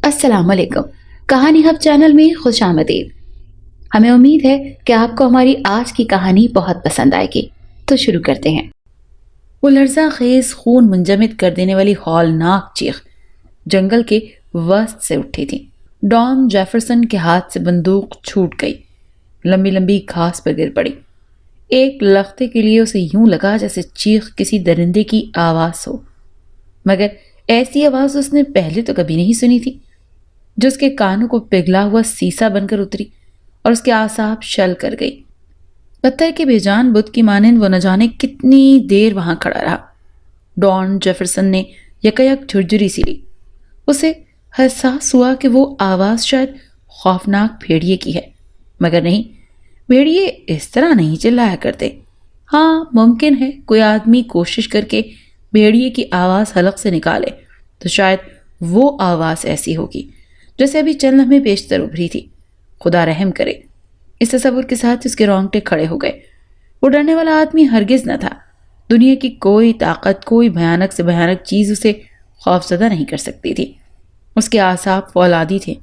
السلام علیکم۔ کہانی ہب چینل میں خوش آمدید۔ ہمیں امید ہے کہ آپ کو ہماری آج کی کہانی بہت پسند آئے گی، تو شروع کرتے ہیں۔ وہ لرزہ خیز خون منجمد کر دینے والی ہولناک چیخ جنگل کے وسط سے اٹھی تھی۔ ڈان جیفرسن کے ہاتھ سے بندوق چھوٹ گئی، لمبی لمبی گھاس پر گر پڑی۔ ایک لختے کے لیے اسے یوں لگا جیسے چیخ کسی درندے کی آواز ہو، مگر ایسی آواز اس نے پہلے تو کبھی نہیں سنی تھی، جو اس کے کانوں کو پگھلا ہوا سیسا بن کر اتری اور اس کے اعصاب شل کر گئی۔ پتھر کے بے جان بت کی مانند وہ نہ جانے کتنی دیر وہاں کھڑا رہا۔ ڈان جیفرسن نے یکایک جھرجھری سی لی۔ اسے احساس ہوا کہ وہ آواز شاید خوفناک بھیڑیے کی ہے، مگر نہیں، بھیڑیے اس طرح نہیں چلایا کرتے۔ ہاں، ممکن ہے کوئی آدمی کوشش کر کے بھیڑیے کی آواز حلق سے نکالے تو شاید وہ آواز ایسی ہوگی جیسے ابھی چند لمحے بیشتر ابھری تھی۔ خدا رحم کرے، اس تصور کے ساتھ اس کے رونگٹے کھڑے ہو گئے۔ وہ ڈرنے والا آدمی ہرگز نہ تھا۔ دنیا کی کوئی طاقت، کوئی بھیانک سے بھیانک چیز اسے خوفزدہ نہیں کر سکتی تھی۔ اس کے اعصاب فولادی تھے۔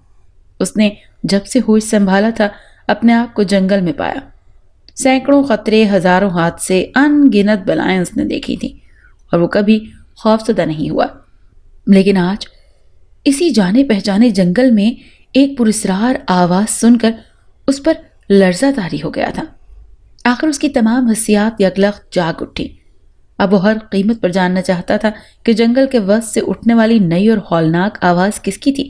اس نے جب سے ہوش سنبھالا تھا اپنے آپ کو جنگل میں پایا۔ سینکڑوں خطرے، ہزاروں حادثے، ان گنت بلائیں اس نے دیکھی تھیں اور وہ کبھی خوفزدہ نہیں ہوا۔ لیکن آج اسی جانے پہچانے جنگل میں ایک پراسرار آواز سن کر اس پر لرزہ طاری ہو گیا تھا۔ آخر اس کی تمام حسیات یکلخت جاگ اٹھی۔ اب وہ ہر قیمت پر جاننا چاہتا تھا کہ جنگل کے وسط سے اٹھنے والی نئی اور ہولناک آواز کس کی تھی۔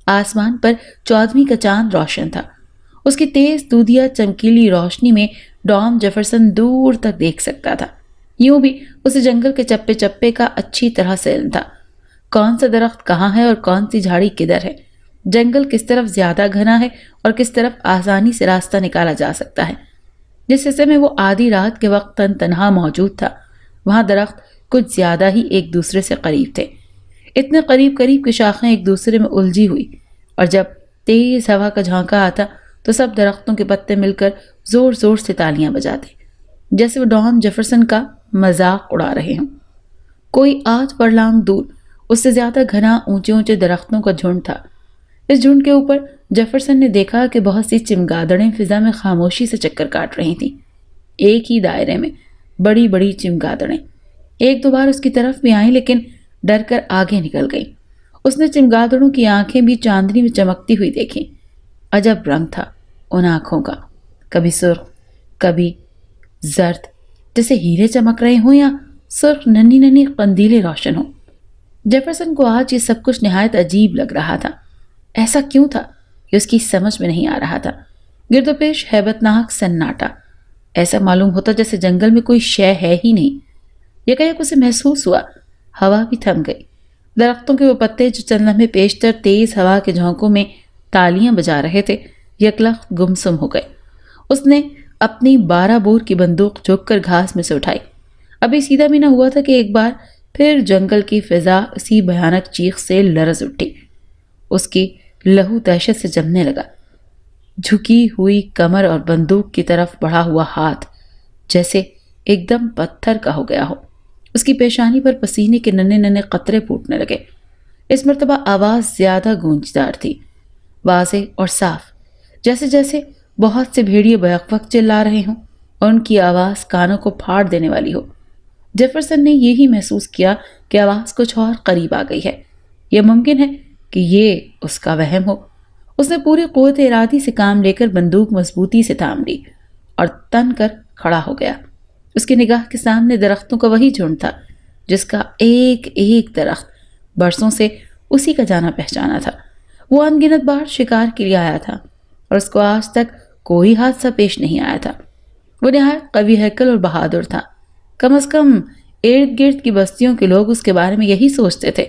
آسمان پر 14ویں کا چاند روشن تھا۔ اس کی تیز دودھیا چمکیلی روشنی میں ڈان جیفرسن دور تک دیکھ سکتا تھا۔ یوں بھی اسے جنگل کے چپے چپے کا اچھی طرح سے علم تھا۔ کون سا درخت کہاں ہے اور کون سی جھاڑی کدھر ہے، جنگل کس طرف زیادہ گھنا ہے اور کس طرف آسانی سے راستہ نکالا جا سکتا ہے۔ جس حصے میں وہ آدھی رات کے وقت تنہا موجود تھا، وہاں درخت کچھ زیادہ ہی ایک دوسرے سے قریب تھے، اتنے قریب کہ شاخیں ایک دوسرے میں الجھی ہوئی، اور جب تیز ہوا کا جھونکا آتا تو سب درختوں کے پتے مل کر زور زور سے تالیاں بجاتے، جیسے وہ ڈان جیفرسن کا مذاق اڑا رہے ہوں۔ کوئی 8 فرلانگ دور اس سے زیادہ گھنا اونچے اونچے درختوں کا جھنڈ تھا۔ اس جھنڈ کے اوپر جیفرسن نے دیکھا کہ بہت سی چمگادڑیں فضا میں خاموشی سے چکر کاٹ رہی تھیں، ایک ہی دائرے میں بڑی بڑی چمگادڑیں۔ ایک دو بار اس کی طرف بھی آئیں لیکن ڈر کر آگے نکل گئیں۔ اس نے چمگادڑوں کی آنکھیں بھی چاندنی میں چمکتی ہوئی دیکھیں۔ عجب رنگ تھا ان آنکھوں کا، کبھی سرخ، کبھی زرد، جیسے ہیرے چمک رہے ہوں یا سرخ ننھی ننھی قندیلیں روشن ہوں۔ جیفرسن کو آج یہ سب کچھ نہایت عجیب لگ رہا تھا۔ ایسا کیوں تھا کہ اس کی سمجھ میں نہیں آ رہا تھا۔ گرد و پیش ہیبتناک سناٹا، ایسا معلوم ہوتا جیسے جنگل میں کوئی شے ہے ہی نہیں۔ یکایک اسے محسوس ہوا ہوا بھی تھم گئی۔ درختوں کے وہ پتے جو چند لمحے پیشتر تیز ہوا کے جھونکوں میں تالیاں بجا رہے تھے، یکلخت گمسم ہو گئے۔ اس نے اپنی 12 بور کی بندوق جھک کر گھاس میں سے اٹھائی۔ ابھی سیدھا بھی نہ ہوا تھا کہ ایک بار پھر جنگل کی فضا اسی بھیانک چیخ سے لرز اٹھی۔ اس کی لہو دہشت سے جمنے لگا۔ جھکی ہوئی کمر اور بندوق کی طرف بڑھا ہوا ہاتھ جیسے ایک دم پتھر کا ہو گیا ہو۔ اس کی پیشانی پر پسینے کے ننھے ننھے قطرے پھوٹنے لگے۔ اس مرتبہ آواز زیادہ گونجدار تھی، واضح اور صاف، جیسے جیسے بہت سے بھیڑیے بیک وقت چلا رہے ہوں اور ان کی آواز کانوں کو پھاڑ دینے والی ہو۔ جیفرسن نے یہی محسوس کیا کہ آواز کچھ اور قریب آ گئی ہے۔ یہ ممکن ہے کہ یہ اس کا وہم ہو۔ اس نے پوری قوت ارادی سے کام لے کر بندوق مضبوطی سے تھام لی اور تن کر کھڑا ہو گیا۔ اس کی نگاہ کے سامنے درختوں کا وہی جھنڈ تھا جس کا ایک ایک درخت برسوں سے اسی کا جانا پہچانا تھا۔ وہ ان گنت بار شکار کے لیے آیا تھا اور اس کو آج تک کوئی حادثہ پیش نہیں آیا تھا۔ وہ نہایت قوی ہیکل اور بہادر تھا۔ کم از کم ارد گرد کی بستیوں کے لوگ اس کے بارے میں یہی سوچتے تھے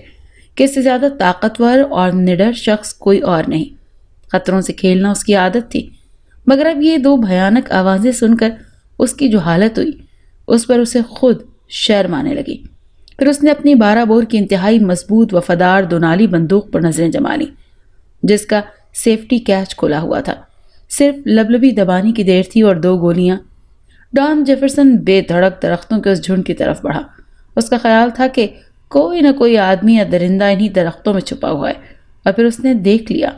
کہ اس سے زیادہ طاقتور اور نڈر شخص کوئی اور نہیں۔ خطروں سے کھیلنا اس کی عادت تھی، مگر اب یہ 2 بھیانک آوازیں سن کر اس کی جو حالت ہوئی، اس پر اسے خود شرم آنے لگی۔ پھر اس نے اپنی 12 بور کی انتہائی مضبوط وفادار دونالی بندوق پر نظریں جما لیں، جس کا سیفٹی کیچ کھلا ہوا تھا۔ صرف لبلبی دبانے کی دیر تھی اور 2 گولیاں۔ ڈان جیفرسن بے دھڑک درختوں کے اس جھنڈ کی طرف بڑھا۔ اس کا خیال تھا کہ کوئی نہ کوئی آدمی یا درندہ انہی درختوں میں چھپا ہوا ہے۔ اور پھر اس نے دیکھ لیا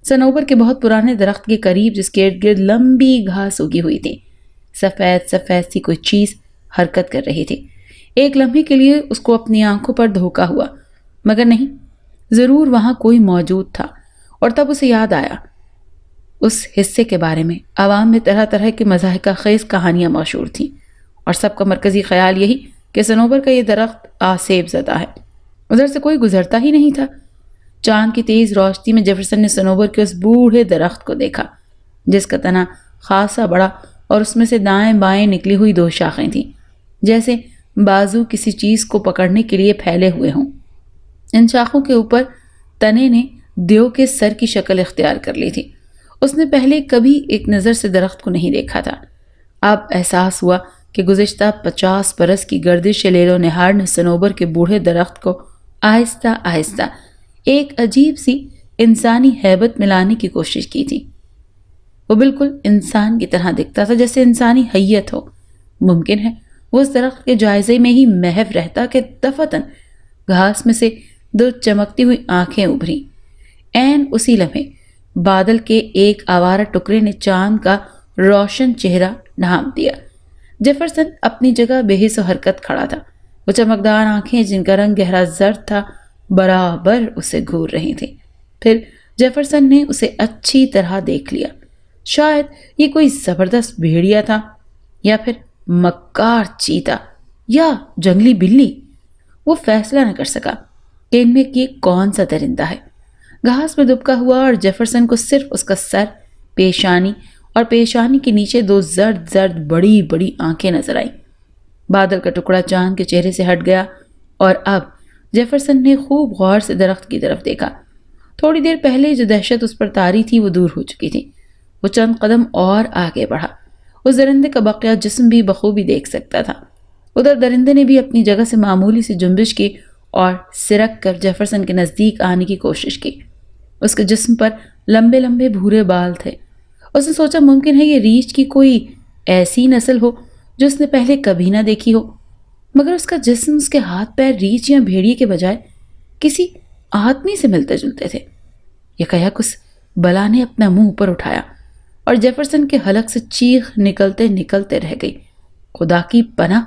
صنوبر کے بہت پرانے درخت کے قریب، جس کے ارد گرد لمبی گھاس اگی ہوئی تھی، سفید سفید سی کوئی چیز حرکت کر رہی تھی۔ ایک لمحے کے لیے اس کو اپنی آنکھوں پر دھوکا ہوا، مگر نہیں، ضرور وہاں کوئی موجود تھا۔ اور تب اسے یاد آیا اس حصے کے بارے میں عوام میں طرح طرح کے مضحکہ خیز کہانیاں مشہور تھیں، اور سب کا مرکزی خیال یہی کہ صنوبر کا یہ درخت آسیب زدہ ہے۔ ادھر سے کوئی گزرتا ہی نہیں تھا۔ چاند کی تیز روشنی میں جیفرسن نے صنوبر کے اس بوڑھے درخت کو دیکھا، جس کا تنا خاصا بڑا اور اس میں سے دائیں بائیں نکلی ہوئی دو شاخیں تھیں، جیسے بازو کسی چیز کو پکڑنے کے لیے پھیلے ہوئے ہوں۔ ان شاخوں کے اوپر تنے نے دیو کے سر کی شکل اختیار کر لی تھی۔ اس نے پہلے کبھی ایک نظر سے درخت کو نہیں دیکھا تھا۔ اب احساس ہوا کہ گزشتہ 50 برس کی گردش لیل و نہار نے صنوبر کے بوڑھے درخت کو آہستہ آہستہ ایک عجیب سی انسانی ہیبت ملانے کی کوشش کی تھی۔ وہ بالکل انسان کی طرح دکھتا تھا، جیسے انسانی حیت ہو۔ ممکن ہے وہ اس درخت کے جائزے میں ہی محو رہتا کہ دفعتاً گھاس میں سے دو چمکتی ہوئی آنکھیں ابھری۔ عین اسی لمحے بادل کے ایک آوارہ ٹکڑے نے چاند کا روشن چہرہ ڈھانپ دیا۔ جیفرسن اپنی جگہ بے حس و حرکت کھڑا تھا۔ وہ چمکدار آنکھیں، جن کا رنگ گہرا زرد تھا، برابر اسے گھور رہی تھیں۔ پھر جیفرسن نے اسے اچھی طرح دیکھ لیا۔ شاید یہ کوئی زبردست بھیڑیا تھا، یا پھر مکار چیتا، یا جنگلی بلی۔ وہ فیصلہ نہ کر سکا کہ ان میں یہ کون سا درندہ ہے۔ گھاس میں دبکا ہوا اور جیفرسن کو صرف اس کا سر، پیشانی اور پیشانی کے نیچے دو زرد زرد بڑی بڑی آنکھیں نظر آئیں۔ بادل کا ٹکڑا چاند کے چہرے سے ہٹ گیا، اور اب جیفرسن نے خوب غور سے درخت کی طرف دیکھا۔ تھوڑی دیر پہلے جو دہشت اس پر طاری تھی وہ دور ہو چکی تھی۔ وہ چند قدم اور آگے بڑھا۔ اس درندے کا بقیہ جسم بھی بخوبی دیکھ سکتا تھا۔ ادھر درندے نے بھی اپنی جگہ سے معمولی سی جنبش کی اور سرک کر جیفرسن کے نزدیک آنے کی کوشش کی۔ اس کے جسم پر لمبے لمبے بھورے بال تھے۔ اس نے سوچا ممکن ہے یہ ریچھ کی کوئی ایسی نسل ہو جو اس نے پہلے کبھی نہ دیکھی ہو، مگر اس کا جسم، اس کے ہاتھ پیر ریچھ یا بھیڑیے کے بجائے کسی آدمی سے ملتے جلتے تھے۔ یکایک اس بلا نے اپنا منہ اوپر اٹھایا اور جیفرسن کے حلق سے چیخ نکلتے نکلتے رہ گئی۔ خدا کی پناہ،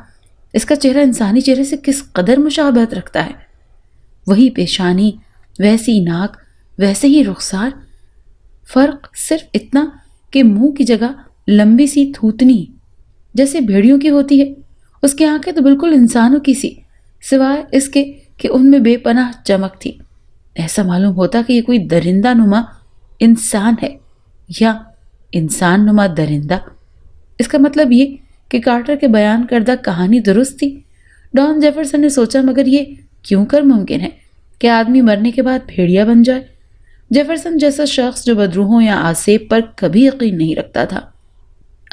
اس کا چہرہ انسانی چہرے سے کس قدر مشابہت رکھتا ہے! وہی پیشانی، ویسی ناک، ویسے ہی رخسار، فرق صرف اتنا کہ منہ کی جگہ لمبی سی تھوتنی جیسے بھیڑیوں کی ہوتی ہے۔ اس کی آنکھیں تو بالکل انسانوں کی سی، سوائے اس کے کہ ان میں بے پناہ چمک تھی۔ ایسا معلوم ہوتا کہ یہ کوئی درندہ نما انسان ہے، یا انسان نما درندہ۔ اس کا مطلب یہ کہ کارٹر کے بیان کردہ کہانی درست تھی۔ ڈان جیفرسن نے سوچا، مگر یہ کیوں کر ممکن ہے کہ آدمی مرنے کے بعد بھیڑیا بن جائے؟ جیفرسن جیسا شخص جو بدروحوں یا آسیب پر کبھی یقین نہیں رکھتا تھا،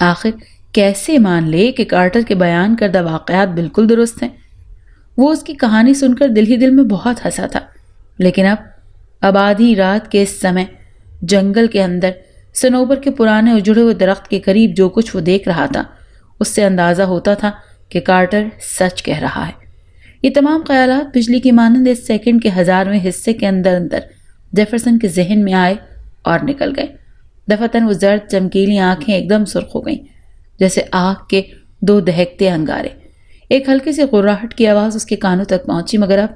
آخر کیسے مان لے کہ کارٹر کے بیان کردہ واقعات بالکل درست ہیں؟ وہ اس کی کہانی سن کر دل ہی دل میں بہت ہنسا تھا، لیکن اب آدھی رات کے اس سمے جنگل کے اندر صنوبر کے پرانے اجڑے ہوئے درخت کے قریب جو کچھ وہ دیکھ رہا تھا، اس سے اندازہ ہوتا تھا کہ کارٹر سچ کہہ رہا ہے۔ یہ تمام خیالات بجلی کی مانند اس سیکنڈ کے 1000ویں حصے کے اندر اندر جیفرسن کے ذہن میں آئے اور نکل گئے۔ دفعتاً وہ زرد چمکیلی آنکھیں ایک دم سرخ ہو گئیں، جیسے آگ کے دو دہکتے انگارے۔ ایک ہلکی سی غراہٹ کی آواز اس کے کانوں تک پہنچی، مگر اب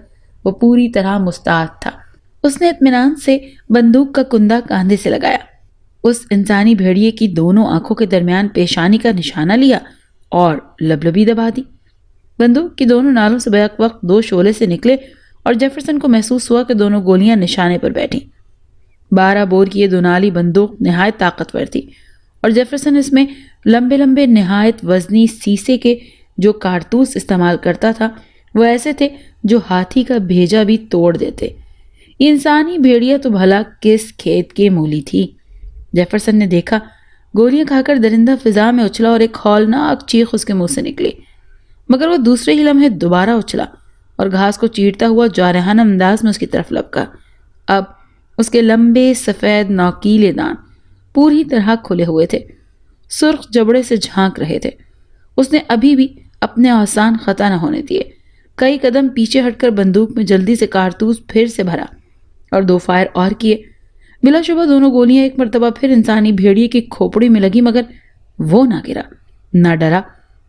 وہ پوری طرح مستعد تھا۔ اس نے اطمینان سے بندوق کا کندہ کاندھے سے لگایا، اس انسانی بھیڑیے کی دونوں آنکھوں کے درمیان پیشانی کا نشانہ لیا اور لبلبی دبا دی۔ بندوق کی دونوں نالوں سے بیک وقت 2 شعلے سے نکلے اور جیفرسن کو محسوس ہوا کہ دونوں گولیاں نشانے پر بیٹھیں۔ 12 بور کی یہ 2 نالی بندوق نہایت طاقتور تھی، اور جیفرسن اس میں لمبے لمبے نہایت وزنی سیسے کے جو کارتوس استعمال کرتا تھا وہ ایسے تھے جو ہاتھی کا بھیجا بھی توڑ دیتے۔ یہ انسانی بھیڑیا تو بھلا کس کھیت کے مولی تھی؟ جیفرسن نے دیکھا گولیاں کھا کر درندہ فضا میں اچھلا اور ایک ہولناک چیخ اس کے منہ سے نکلی، مگر وہ دوسرے ہی لمحے دوبارہ اچھلا اور گھاس کو چیرتا ہوا جارحانہ انداز میں اس کی طرف لپکا۔ اب اس کے لمبے سفید نوکیلے دان پوری طرح کھلے ہوئے تھے، سرخ جبڑے سے جھانک رہے تھے۔ اس نے ابھی بھی اپنے آسان خطا نہ ہونے دیے۔ کئی قدم پیچھے ہٹ کر بندوق میں جلدی سے کارتوس پھر سے بھرا اور 2 فائر اور کیے۔ بلا شبہ دونوں گولیاں ایک مرتبہ پھر انسانی بھیڑیے کی کھوپڑی میں لگی، مگر وہ نہ گرا، نہ ڈرا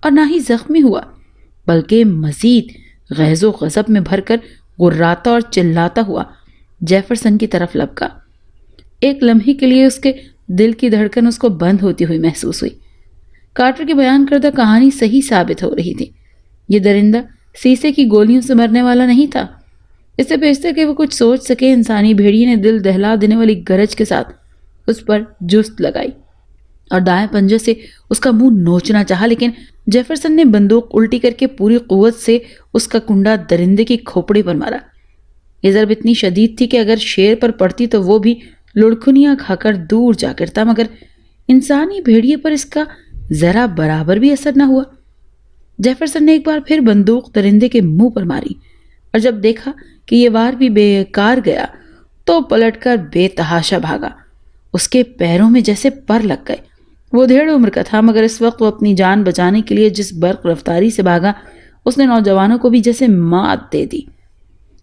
اور نہ ہی زخمی ہوا، بلکہ مزید غیظ و غضب میں بھر کر غراتا اور چلاتا ہوا جیفرسن کی طرف لپکا۔ ایک لمحے کے لیے اس کے دل کی دھڑکن اس کو بند ہوتی ہوئی محسوس ہوئی۔ کارٹر کی بیان کردہ کہانی صحیح ثابت ہو رہی تھی۔ یہ درندہ سیسے کی گولیوں سے مرنے والا نہیں تھا۔ اس سے پیشتر کہ وہ کچھ سوچ سکے، انسانی بھیڑیے نے دل دہلا دینے والی گرج کے ساتھ اس پر جست لگائی اور دائیں پنجے سے اس کا منہ نوچنا چاہا، لیکن جیفرسن نے بندوق الٹی کر کے پوری قوت سے اس کا کنڈا درندے کی کھوپڑی پر مارا۔ یہ ضرب اتنی شدید تھی کہ اگر شیر پر پڑتی تو وہ بھی لڑکھنیاں کھا کر دور جا گرتا، مگر انسانی بھیڑیے پر اس کا ذرا برابر بھی اثر نہ ہوا۔ جیفرسن نے ایک بار پھر بندوق درندے کے منہ پر ماری، اور جب دیکھا کہ یہ وار بھی بیکار گیا تو پلٹ کر بے تحاشا بھاگا۔ اس کے پیروں میں جیسے پر لگ گئے۔ وہ 1.5 عمر کا تھا، مگر اس وقت وہ اپنی جان بچانے کے لیے جس برق رفتاری سے بھاگا، اس نے نوجوانوں کو بھی جیسے مات دے دی۔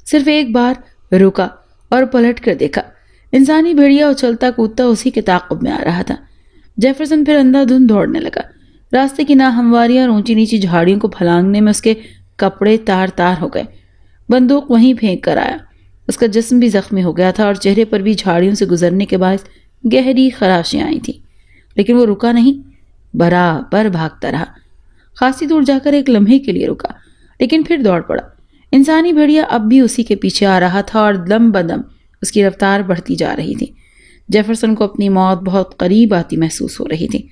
صرف ایک بار رکا اور پلٹ کر دیکھا۔ انسانی بھیڑیا اچھلتا کودتا اسی کے تعاقب میں آ رہا تھا۔ جیفرسن پھر اندھا دھند دوڑنے لگا۔ راستے کی ناہمواریاں اور اونچی نیچی جھاڑیوں کو پھلانگنے میں اس کے کپڑے تار تار ہو گئے۔ بندوق وہیں پھینک کر آیا۔ اس کا جسم بھی زخمی ہو گیا تھا اور چہرے پر بھی جھاڑیوں سے گزرنے کے باعث گہری خراشیاں آئی تھیں، لیکن وہ رکا نہیں، برابر بھاگتا رہا۔ خاصی دور جا کر ایک لمحے کے لیے رکا، لیکن پھر دوڑ پڑا۔ انسانی بھیڑیا اب بھی اسی کے پیچھے آ رہا تھا اور دم بدم اس کی رفتار بڑھتی جا رہی تھی۔ جیفرسن کو اپنی موت بہت قریب آتی محسوس ہو رہی تھی۔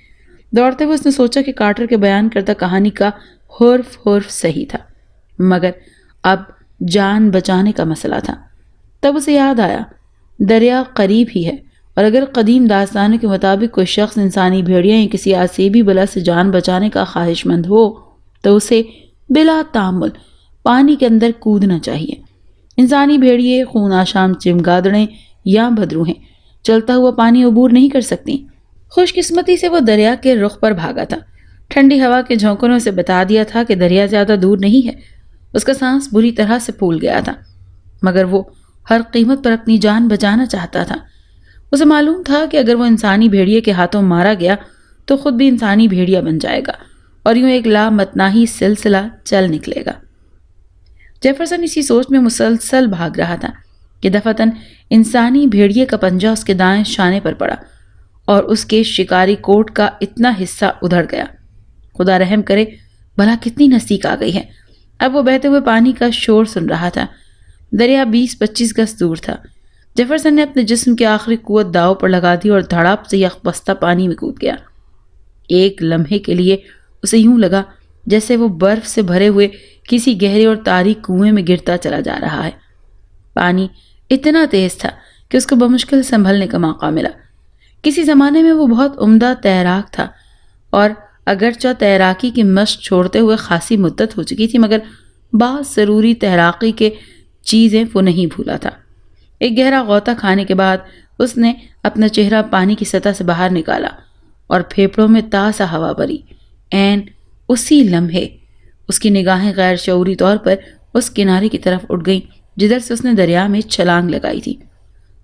دوڑتے ہوئے اس نے سوچا کہ کارٹر کے بیان کردہ کہانی کا حرف صحیح تھا، مگر اب جان بچانے کا مسئلہ تھا۔ تب اسے یاد آیا، دریا قریب ہی ہے، اور اگر قدیم داستانوں کے مطابق کوئی شخص انسانی بھیڑیا یا کسی آسیبی بلا سے جان بچانے کا خواہش مند ہو تو اسے بلا تامل پانی کے اندر کودنا چاہیے۔ انسانی بھیڑیے خون آشام چمگادڑیں یا بھدروہیں چلتا ہوا پانی عبور نہیں کر سکتی۔ خوش قسمتی سے وہ دریا کے رخ پر بھاگا تھا۔ ٹھنڈی ہوا کے جھونکوں نے اسے بتا دیا تھا کہ دریا زیادہ دور نہیں ہے۔ اس کا سانس بری طرح سے پھول گیا تھا، مگر وہ ہر قیمت پر اپنی جان بچانا چاہتا تھا۔ اسے معلوم تھا کہ اگر وہ انسانی بھیڑیے کے ہاتھوں مارا گیا تو خود بھی انسانی بھیڑیا بن جائے گا اور یوں ایک لامتناہی سلسلہ چل نکلے گا۔ جیفرسن اسی سوچ میں مسلسل بھاگ رہا تھا کہ دفعتاً انسانی بھیڑیے کا پنجہ اس کے دائیں شانے پر پڑا اور اس کے شکاری کوٹ کا اتنا حصہ ادھڑ گیا۔ خدا رحم کرے، بھلا کتنی نزدیک آ گئی ہے۔ اب وہ بہتے ہوئے پانی کا شور سن رہا تھا۔ دریا 20-25 گز دور تھا۔ جیفرسن نے اپنے جسم کی آخری قوت داؤ پر لگا دی اور دھڑاپ سے یکبستہ پانی میں کود گیا۔ ایک لمحے کے لیے اسے یوں لگا جیسے وہ برف سے بھرے ہوئے کسی گہرے اور تاریک کنویں میں گرتا چلا جا رہا ہے۔ پانی اتنا تیز تھا کہ اس کو بمشکل سنبھلنے کا موقع ملا۔ کسی زمانے میں وہ بہت عمدہ تیراک تھا اور اگرچہ تیراکی کی مشق چھوڑتے ہوئے خاصی مدت ہو چکی تھی، مگر بعض ضروری تیراکی کے چیزیں وہ نہیں بھولا تھا۔ ایک گہرا غوطہ کھانے کے بعد اس نے اپنا چہرہ پانی کی سطح سے باہر نکالا اور پھیپڑوں میں تازہ ہوا بھری۔ عین اسی لمحے اس کی نگاہیں غیر شعوری طور پر اس کنارے کی طرف اٹھ گئیں جدھر سے اس نے دریا میں چھلانگ لگائی تھی۔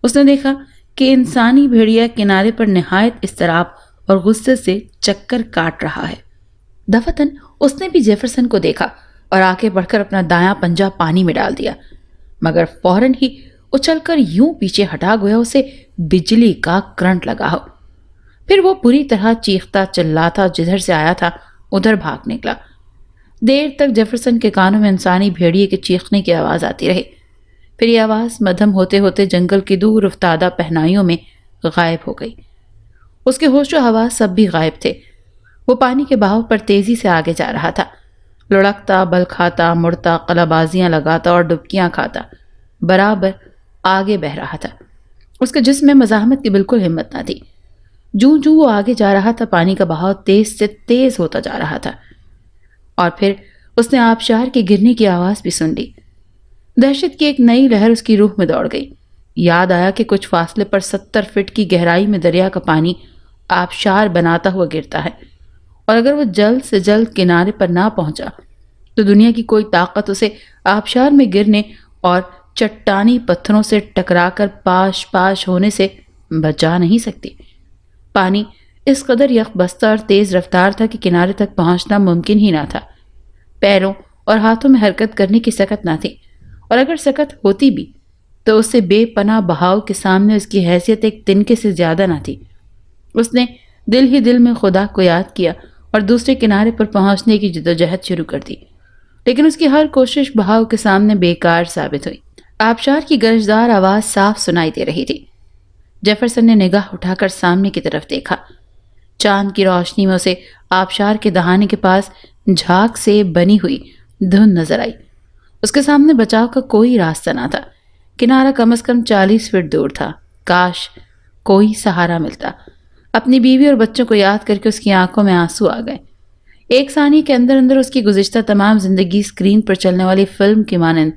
اس نے دیکھا کہ انسانی بھیڑیا کنارے پر نہایت اضطراب اور غصے سے چکر کاٹ رہا ہے۔ دفعتاً اس نے بھی جیفرسن کو دیکھا اور آگے بڑھ کر اپنا دایاں پنجہ پانی میں ڈال دیا، مگر فوراً ہی اچھل کر یوں پیچھے ہٹا گیا اسے بجلی کا کرنٹ لگا ہو۔ پھر وہ پوری طرح چیختا چلاتا جدھر سے آیا تھا ادھر بھاگ نکلا۔ دیر تک جیفرسن کے کانوں میں انسانی بھیڑیے کے چیخنے کی آواز آتی رہی، پھر یہ آواز مدھم ہوتے ہوتے جنگل کی دور افتادہ پہنائیوں میں غائب ہو گئی۔ اس کے ہوش و حواس سب بھی غائب تھے۔ وہ پانی کے بہاؤ پر تیزی سے آگے جا رہا تھا، لڑکتا، بل کھاتا، مڑتا، قلبازیاں لگاتا اور ڈبکیاں کھاتا، برابر آگے بہ رہا تھا۔ اس کے جسم میں مزاحمت کی بالکل ہمت نہ تھی۔ جوں جوں وہ آگے جا رہا تھا پانی کا بہاؤ تیز سے تیز ہوتا جا رہا تھا، اور پھر اس نے آبشار کے گرنے کی آواز بھی سن لی۔ دہشت کی ایک نئی لہر اس کی روح میں دوڑ گئی۔ یاد آیا کہ کچھ فاصلے پر 70 فٹ کی گہرائی میں دریا کا پانی آبشار بناتا ہوا گرتا ہے، اور اگر وہ جلد سے جلد کنارے پر نہ پہنچا تو دنیا کی کوئی طاقت اسے آبشار میں گرنے اور چٹانی پتھروں سے ٹکرا کر پاش پاش ہونے سے بچا نہیں سکتی۔ پانی اس قدر یک بستہ اور تیز رفتار تھا کہ کنارے تک پہنچنا ممکن ہی نہ تھا۔ پیروں اور ہاتھوں میں حرکت کرنے کی سکت نہ تھی، اور اگر سکت ہوتی بھی تو اس سے بے پناہ بہاؤ کے سامنے اس کی حیثیت ایک تنکے سے زیادہ نہ تھی۔ اس نے دل ہی دل میں خدا کو یاد کیا اور دوسرے کنارے پر پہنچنے کی جدوجہد شروع کر دی، لیکن اس کی ہر کوشش بہاؤ کے سامنے بیکار ثابت ہوئی۔ آبشار کی گرجدار آواز صاف سنائی دے رہی تھی۔ جیفرسن نے نگاہ اٹھا کر سامنے کی طرف دیکھا۔ چاند کی روشنی میں اسے آبشار کے دہانے کے پاس جھاگ سے بنی ہوئی دھن نظر آئی۔ اس کے سامنے بچاؤ کا کوئی راستہ نہ تھا۔ کنارہ کم از کم 40 فٹ دور تھا۔ کاش کوئی سہارا ملتا۔ اپنی بیوی اور بچوں کو یاد کر کے اس کی آنکھوں میں آنسو آ گئے۔ ایک ثانیے کے اندر اندر اس کی گزشتہ تمام زندگی اسکرین پر چلنے والی فلم کی مانند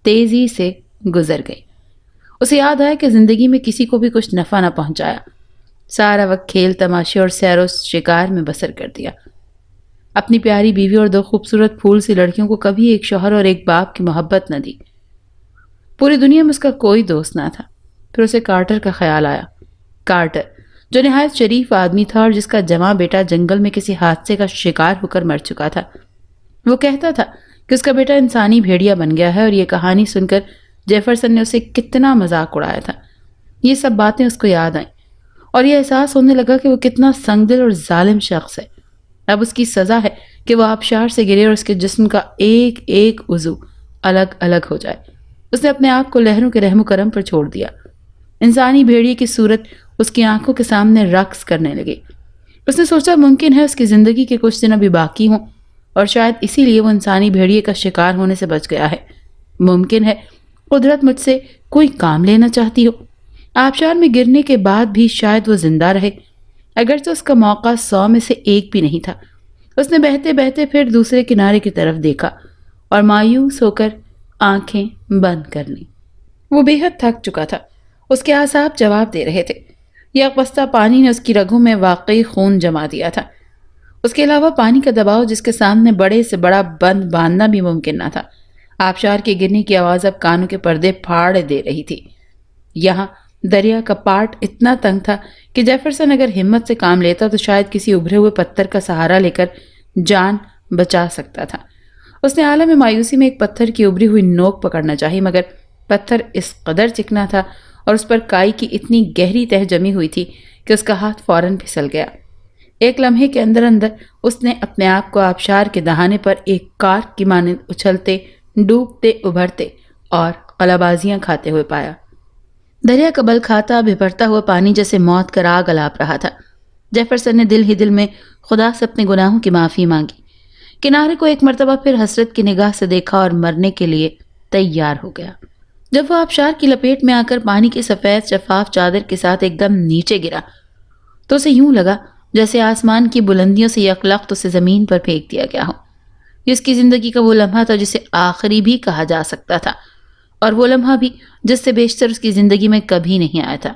تیزی سے گزر گئی۔ اسے یاد آیا کہ زندگی میں کسی کو بھی کچھ نفع نہ پہنچایا، سارا وقت کھیل تماشے اور سیر و شکار میں بسر کر دیا۔ اپنی پیاری بیوی اور 2 خوبصورت پھول سی لڑکیوں کو کبھی ایک شوہر اور ایک باپ کی محبت نہ دی۔ پوری دنیا میں اس کا کوئی دوست نہ تھا۔ پھر اسے کارٹر کا خیال آیا۔ کارٹر جو نہایت شریف آدمی تھا اور جس کا جواں بیٹا جنگل میں کسی حادثے کا شکار ہو کر مر چکا تھا۔ وہ کہتا تھا کہ اس کا بیٹا انسانی بھیڑیا بن گیا ہے، اور یہ کہانی سن کر جیفرسن نے اسے کتنا مذاق اڑایا تھا۔ یہ سب باتیں اس کو یاد آئیں اور یہ احساس ہونے لگا کہ وہ کتنا سنگ دل اور ظالم شخص ہے۔ اب اس کی سزا ہے کہ وہ آبشار سے گرے اور اس کے جسم کا ایک ایک عضو الگ الگ ہو جائے۔ اس نے اپنے آپ کو لہروں کے رحم و کرم پر چھوڑ دیا۔ انسانی بھیڑیے کی صورت اس کی آنکھوں کے سامنے رقص کرنے لگی۔ اس نے سوچا ممکن ہے اس کی زندگی کے کچھ دن ابھی باقی ہوں، اور شاید اسی لیے وہ انسانی بھیڑیے کا شکار ہونے سے بچ گیا ہے۔ ممکن ہے قدرت مجھ سے کوئی کام لینا چاہتی ہو۔ آبشار میں گرنے کے بعد بھی شاید وہ زندہ رہے، اگرچہ اس کا موقع 100 میں سے ایک بھی نہیں تھا۔ اس نے بہتے بہتے پھر دوسرے کنارے کی طرف دیکھا اور مایوس ہو کر آنکھیں بند کر لیں۔ وہ بے حد تھک چکا تھا۔ اس کے اعصاب جواب دے رہے تھے۔ یک بستہ پانی نے اس کی رگوں میں واقعی خون جما دیا تھا۔ اس کے علاوہ پانی کا دباؤ جس کے سامنے بڑے سے بڑا بند باندھنا بھی ممکن نہ تھا۔ آبشار کے گرنے کی آواز اب کانوں کے پردے پھاڑ دے رہی تھی۔ یہاں دریا کا پارٹ اتنا تنگ تھا کہ جیفرسن اگر ہمت سے کام لیتا تو شاید کسی ابھرے ہوئے پتھر کا سہارا لے کر جان بچا سکتا تھا۔ اس نے عالم مایوسی میں ایک پتھر کی ابھری ہوئی نوک پکڑنا چاہی، مگر پتھر اس قدر چکنا تھا اور اس پر کائی کی اتنی گہری تہ جمی ہوئی تھی کہ اس کا ہاتھ فوراً پھسل گیا۔ ایک لمحے کے اندر اندر اس نے اپنے آپ کو آبشار کے دہانے پر ایک کارک کی مانند اچھلتے، ڈوبتے، ابھرتے اور قلابازیاں کھاتے ہوئے پایا۔ دریا کا بل کھاتا بھرتا ہوا پانی جیسے موت کا راگ الاپ رہا تھا۔ جیفرسن نے دل ہی دل میں خدا سے اپنے گناہوں کی معافی مانگی، کنارے کو ایک مرتبہ پھر حسرت کی نگاہ سے دیکھا اور مرنے کے لیے تیار ہو گیا۔ جب وہ آبشار کی لپیٹ میں آ کر پانی کی سفید شفاف چادر کے ساتھ ایک دم نیچے گرا تو اسے یوں لگا جیسے آسمان کی بلندیوں سے یکلخت اسے زمین پر پھینک دیا گیا ہو۔ یہ اس کی زندگی کا وہ لمحہ تھا جسے آخری بھی کہا جا سکتا تھا، اور وہ لمحہ بھی جس سے بیشتر اس کی زندگی میں کبھی نہیں آیا تھا۔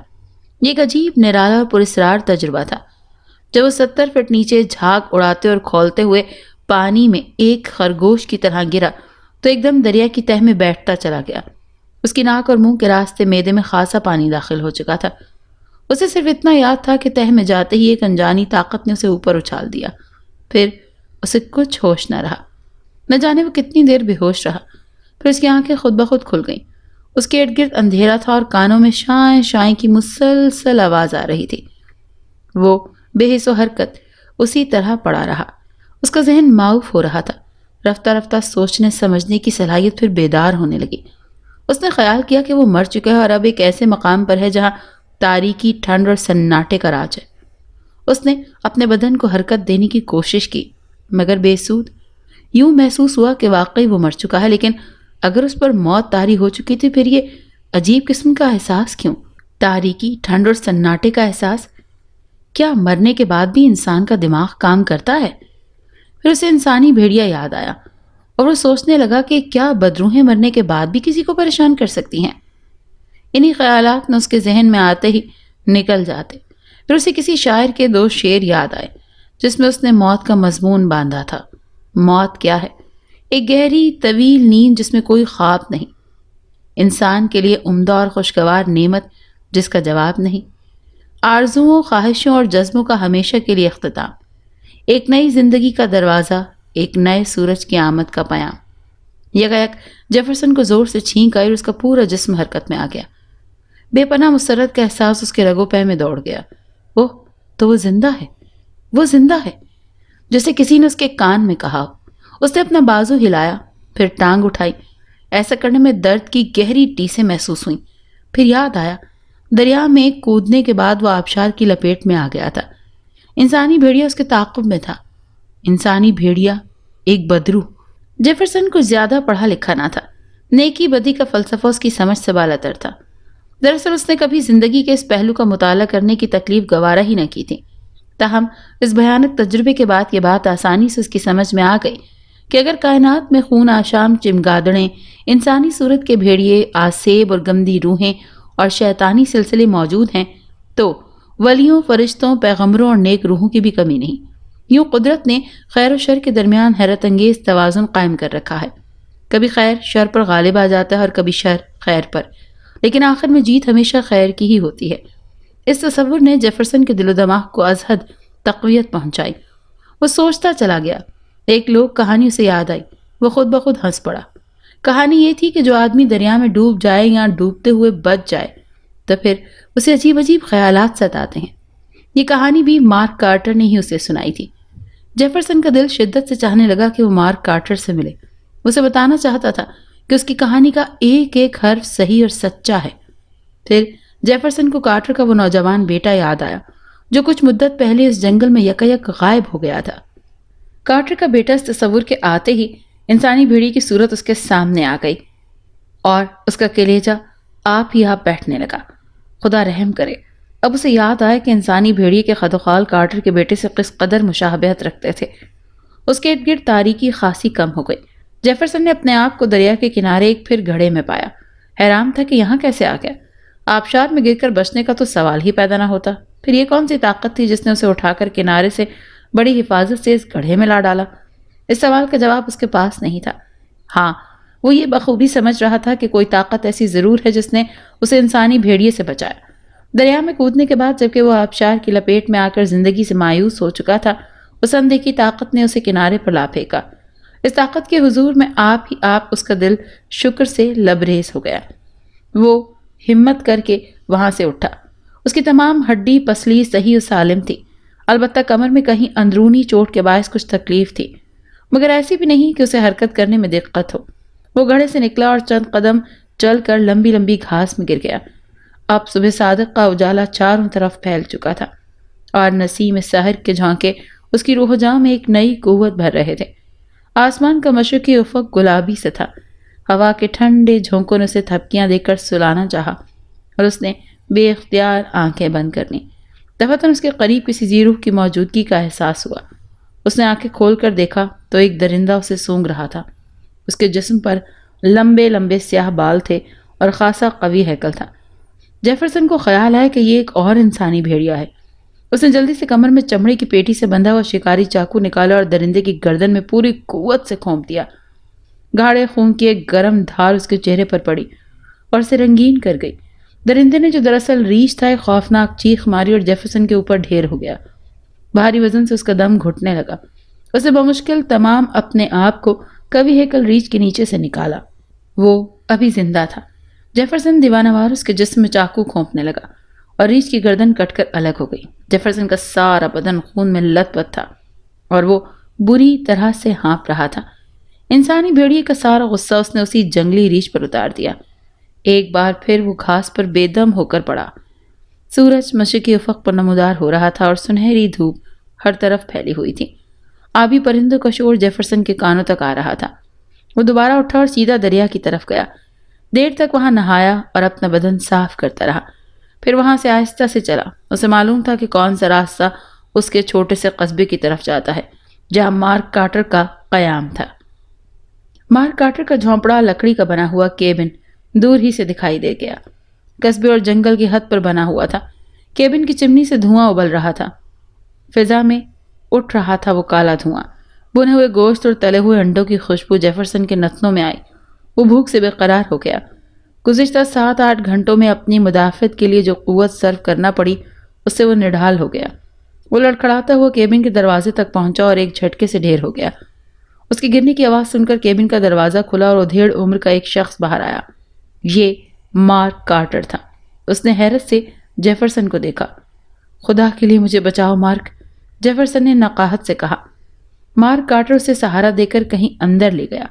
یہ ایک عجیب نرالا اور پراسرار تجربہ تھا۔ جب وہ 70 فٹ نیچے جھاگ اڑاتے اور کھولتے ہوئے پانی میں ایک خرگوش کی طرح گرا تو ایک دم دریا کی تہ میں بیٹھتا چلا گیا۔ اس کی ناک اور منہ کے راستے معدے میں خاصا پانی داخل ہو چکا تھا۔ اسے صرف اتنا یاد تھا کہ تہ میں جاتے ہی ایک انجانی طاقت نے اسے اوپر اچھال دیا۔ پھر اسے کچھ ہوش نہ رہا۔ نہ جانے وہ کتنی دیر بے ہوش رہا۔ پھر اس کی آنکھیں خود بخود کھل گئیں۔ اس کے ارد گرد اندھیرا تھا اور کانوں میں شائیں شائیں کی مسلسل آواز آ رہی تھی۔ وہ بے حس و حرکت اسی طرح پڑا رہا۔ اس کا ذہن معاف ہو رہا تھا۔ رفتہ رفتہ سوچنے سمجھنے کی صلاحیت پھر بیدار ہونے لگی۔ اس نے خیال کیا کہ وہ مر چکا ہے اور اب ایک ایسے مقام پر ہے جہاں تاریکی، ٹھنڈ اور سناٹے کا راج ہے۔ اس نے اپنے بدن کو حرکت دینے کی کوشش کی، مگر بے سود۔ یوں محسوس ہوا کہ واقعی وہ مر چکا ہے، لیکن اگر اس پر موت طاری ہو چکی تھی پھر یہ عجیب قسم کا احساس کیوں؟ تاریکی، ٹھنڈ اور سناٹے کا احساس؟ کیا مرنے کے بعد بھی انسان کا دماغ کام کرتا ہے؟ پھر اسے انسانی بھیڑیا یاد آیا اور وہ سوچنے لگا کہ کیا بدروحیں مرنے کے بعد بھی کسی کو پریشان کر سکتی ہیں؟ انہی خیالات نے اس کے ذہن میں آتے ہی نکل جاتے۔ پھر اسے کسی شاعر کے 2 شعر یاد آئے جس میں اس نے موت کا مضمون باندھا تھا۔ موت کیا ہے؟ ایک گہری طویل نیند جس میں کوئی خواب نہیں، انسان کے لیے عمدہ اور خوشگوار نعمت جس کا جواب نہیں، آرزوؤں، خواہشوں اور جذبوں کا ہمیشہ کے لیے اختتام، ایک نئی زندگی کا دروازہ، ایک نئے سورج کی آمد کا پیام۔ یکایک جیفرسن کو زور سے چھینک آئی اور اس کا پورا جسم حرکت میں آ گیا۔ بے پناہ مسرت کا احساس اس کے رگو پے میں دوڑ گیا۔ اوہ، تو وہ زندہ ہے، وہ زندہ ہے، جیسے کسی نے اس کے کان میں کہا ہو۔ اس نے اپنا بازو ہلایا، پھر ٹانگ اٹھائی۔ ایسا کرنے میں درد کی گہری ٹیسیں محسوس ہوئیں۔ پھر یاد آیا، دریا میں کودنے کے بعد وہ آبشار کی لپیٹ میں آ گیا تھا۔ انسانی بھیڑیا اس کے تعاقب میں تھا۔ انسانی بھیڑیا، ایک بدروح۔ جیفرسن کچھ زیادہ پڑھا لکھا نہ تھا۔ نیکی بدی کا فلسفہ اس کی سمجھ سے بالاتر تھا۔ دراصل اس نے کبھی زندگی کے اس پہلو کا مطالعہ کرنے کی تکلیف گوارا ہی نہ کی تھی۔ تاہم اس بھیانک تجربے کے بعد یہ بات آسانی سے اس کی سمجھ میں آ گئی کہ اگر کائنات میں خون آشام چمگادڑیں، انسانی صورت کے بھیڑیے، آسیب اور گندی روحیں اور شیطانی سلسلے موجود ہیں تو ولیوں، فرشتوں، پیغمبروں اور نیک روحوں کی بھی کمی نہیں۔ یوں قدرت نے خیر و شر کے درمیان حیرت انگیز توازن قائم کر رکھا ہے۔ کبھی خیر شر پر غالب آ جاتا ہے اور کبھی شر خیر پر، لیکن آخر میں جیت ہمیشہ خیر کی ہی ہوتی ہے۔ اس تصور نے جیفرسن کے دل و دماغ کو از حد تقویت پہنچائی۔ وہ سوچتا چلا گیا۔ ایک لوک کہانی اسے یاد آئی۔ وہ خود بخود ہنس پڑا۔ کہانی یہ تھی کہ جو آدمی دریا میں ڈوب جائے یا ڈوبتے ہوئے بچ جائے تو پھر اسے عجیب عجیب خیالات ستاتے ہیں۔ یہ کہانی بھی مارک کارٹر نے ہی اسے سنائی تھی۔ جیفرسن کا دل شدت سے چاہنے لگا کہ وہ مارک کارٹر سے ملے۔ اسے بتانا چاہتا تھا کہ اس کی کہانی کا ایک ایک حرف صحیح اور سچا ہے۔ پھر جیفرسن کو کارٹر کا وہ نوجوان بیٹا یاد آیا جو کچھ مدت پہلے اس جنگل میں یکایک غائب ہو گیا تھا۔ کارٹر کا بیٹا اس تصور کے آتے ہی انسانی بھیڑی کی صورت اس کے سامنے آ گئی اور اس کا کلیجہ آپ ہی آپ بیٹھنے لگا۔ خدا رحم کرے، اب اسے یاد آیا کہ انسانی بھیڑی کے خد و خال کارٹر کے بیٹے سے کس قدر مشابہت رکھتے تھے۔ اس کے ارد گرد تاریکی خاصی کم ہو گئی۔ جیفرسن نے اپنے آپ کو دریا کے کنارے ایک پھر گھڑے میں پایا۔ حیران تھا کہ یہاں کیسے آ گیا۔ آبشار میں گر کر بچنے کا تو سوال ہی پیدا نہ ہوتا۔ پھر یہ کون سی طاقت تھی جس نے اسے اٹھا کر کنارے سے بڑی حفاظت سے اس گڑھے میں لا ڈالا؟ اس سوال کا جواب اس کے پاس نہیں تھا۔ ہاں، وہ یہ بخوبی سمجھ رہا تھا کہ کوئی طاقت ایسی ضرور ہے جس نے اسے انسانی بھیڑیے سے بچایا۔ دریا میں کودنے کے بعد جبکہ وہ آبشار کی لپیٹ میں آ کر زندگی سے مایوس ہو چکا تھا، اس اندیکھی طاقت نے اسے کنارے پر لا پھینکا۔ اس طاقت کے حضور میں آپ ہی آپ اس کا دل شکر سے لبریز ہو گیا۔ وہ ہمت کر کے وہاں سے اٹھا۔ اس کی تمام ہڈی پسلی صحیح و سالم تھی، البتہ کمر میں کہیں اندرونی چوٹ کے باعث کچھ تکلیف تھی، مگر ایسی بھی نہیں کہ اسے حرکت کرنے میں دقت ہو۔ وہ گھڑے سے نکلا اور چند قدم چل کر لمبی لمبی گھاس میں گر گیا۔ اب صبح صادق کا اجالا چاروں طرف پھیل چکا تھا اور نسیم سحر کے جھونکے اس کی روح و جاں میں ایک نئی قوت بھر رہے تھے۔ آسمان کا مشرقی افق گلابی سے تھا۔ ہوا کے ٹھنڈے جھونکوں نے اسے تھپکیاں دے کر سلانا چاہا اور اس نے بے اختیار آنکھیں بند کر لیں۔ دفعتاً اس کے قریب کسی ذی روح کی موجودگی کا احساس ہوا۔ اس نے آنکھیں کھول کر دیکھا تو ایک درندہ اسے سونگھ رہا تھا۔ اس کے جسم پر لمبے لمبے سیاہ بال تھے اور خاصا قوی ہیکل تھا۔ جیفرسن کو خیال آیا کہ یہ ایک اور انسانی بھیڑیا ہے۔ اس نے جلدی سے کمر میں چمڑے کی پیٹی سے بندھا ہوا شکاری چاقو نکالا اور درندے کی گردن میں پوری قوت سے کھونپ دیا۔ گاڑھے خون کی ایک گرم دھار اس کے چہرے پر پڑی اور اسے رنگین کر گئی۔ درندے نے جو دراصل ریچھ تھا ایک خوفناک چیخ ماری اور جیفرسن کے اوپر ڈھیر ہو گیا۔ بھاری وزن سے اس کا دم گھٹنے لگا۔ اس نے بمشکل تمام اپنے آپ کو قوی ہیکل ریچھ کے نیچے سے نکالا۔ وہ ابھی زندہ تھا۔ جیفرسن دیوانہ وار اس کے جسم میں چاقو کھونپنے لگا اور ریچھ کی گردن کٹ کر الگ ہو گئی۔ جیفرسن کا سارا بدن خون میں لت پت تھا اور وہ بری طرح سے ہانپ رہا تھا۔ انسانی بھیڑیے کا سارا غصہ اس نے اسی جنگلی ریچھ پر اتار دیا۔ ایک بار پھر وہ گھاس پر بے دم ہو کر پڑا۔ سورج مشرقی افق پر نمودار ہو رہا تھا اور سنہری دھوپ ہر طرف پھیلی ہوئی تھی۔ آبی پرندوں کا شور جیفرسن کے کانوں تک آ رہا تھا۔ وہ دوبارہ اٹھا اور سیدھا دریا کی طرف گیا۔ دیر تک وہاں نہایا اور اپنا بدن صاف کرتا رہا۔ پھر وہاں سے آہستہ سے چلا۔ اسے معلوم تھا کہ کون سا راستہ اس کے چھوٹے سے قصبے کی طرف جاتا ہے جہاں مارک کارٹر کا قیام تھا۔ مارک کارٹر کا جھونپڑا لکڑی کا بنا ہوا کیبن دور ہی سے دکھائی دے گیا۔ قصبے اور جنگل کی حد پر بنا ہوا تھا۔ کیبن کی چمنی سے دھواں ابل رہا تھا۔ فضا میں اٹھ رہا تھا وہ کالا دھواں۔ بنے ہوئے گوشت اور تلے ہوئے انڈوں کی خوشبو جیفرسن کے نتنوں میں آئی۔ وہ بھوک سے بے قرار ہو گیا۔ گزشتہ 7-8 گھنٹوں میں اپنی مدافعت کے لیے جو قوت صرف کرنا پڑی اس سے وہ نڈھال ہو گیا۔ وہ لڑکھڑاتا ہوا کیبن کے دروازے تک پہنچا اور ایک جھٹکے سے ڈھیر ہو گیا۔ اس کی گرنے کی آواز سن کر کیبن کا دروازہ کھلا اور ادھیڑ عمر کا ایک شخص باہر آیا۔ یہ مارک کارٹر تھا۔ اس نے حیرت سے جیفرسن کو دیکھا۔ خدا کے لیے مجھے بچاؤ مارک، جیفرسن نے نقاہت سے کہا۔ مارک کارٹر اسے سہارا دے کر کہیں اندر لے گیا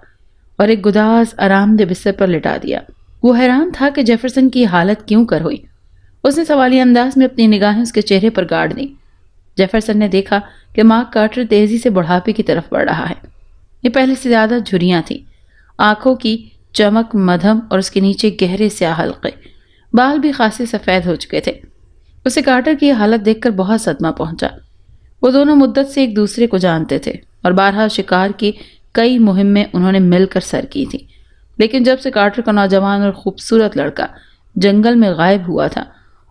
اور ایک گداز آرام دہ بستر پر لٹا دیا۔ وہ حیران تھا کہ جیفرسن کی حالت کیوں کر ہوئی۔ اس نے سوالیہ انداز میں اپنی نگاہیں اس کے چہرے پر گاڑ دیں۔ جیفرسن نے دیکھا کہ مارک کارٹر تیزی سے بڑھاپے کی طرف بڑھ رہا ہے۔ یہ پہلے سے زیادہ جھریاں تھیں، آنکھوں کی چمک مدھم اور اس کے نیچے گہرے سیاہ حلقے، بال بھی خاصے سفید ہو چکے تھے۔ اسے کارٹر کی یہ حالت دیکھ کر بہت صدمہ پہنچا۔ وہ دونوں مدت سے ایک دوسرے کو جانتے تھے اور بارہا شکار کی کئی مہمیں انہوں نے مل کر سر کی تھی، لیکن جب سے کارٹر کا نوجوان اور خوبصورت لڑکا جنگل میں غائب ہوا تھا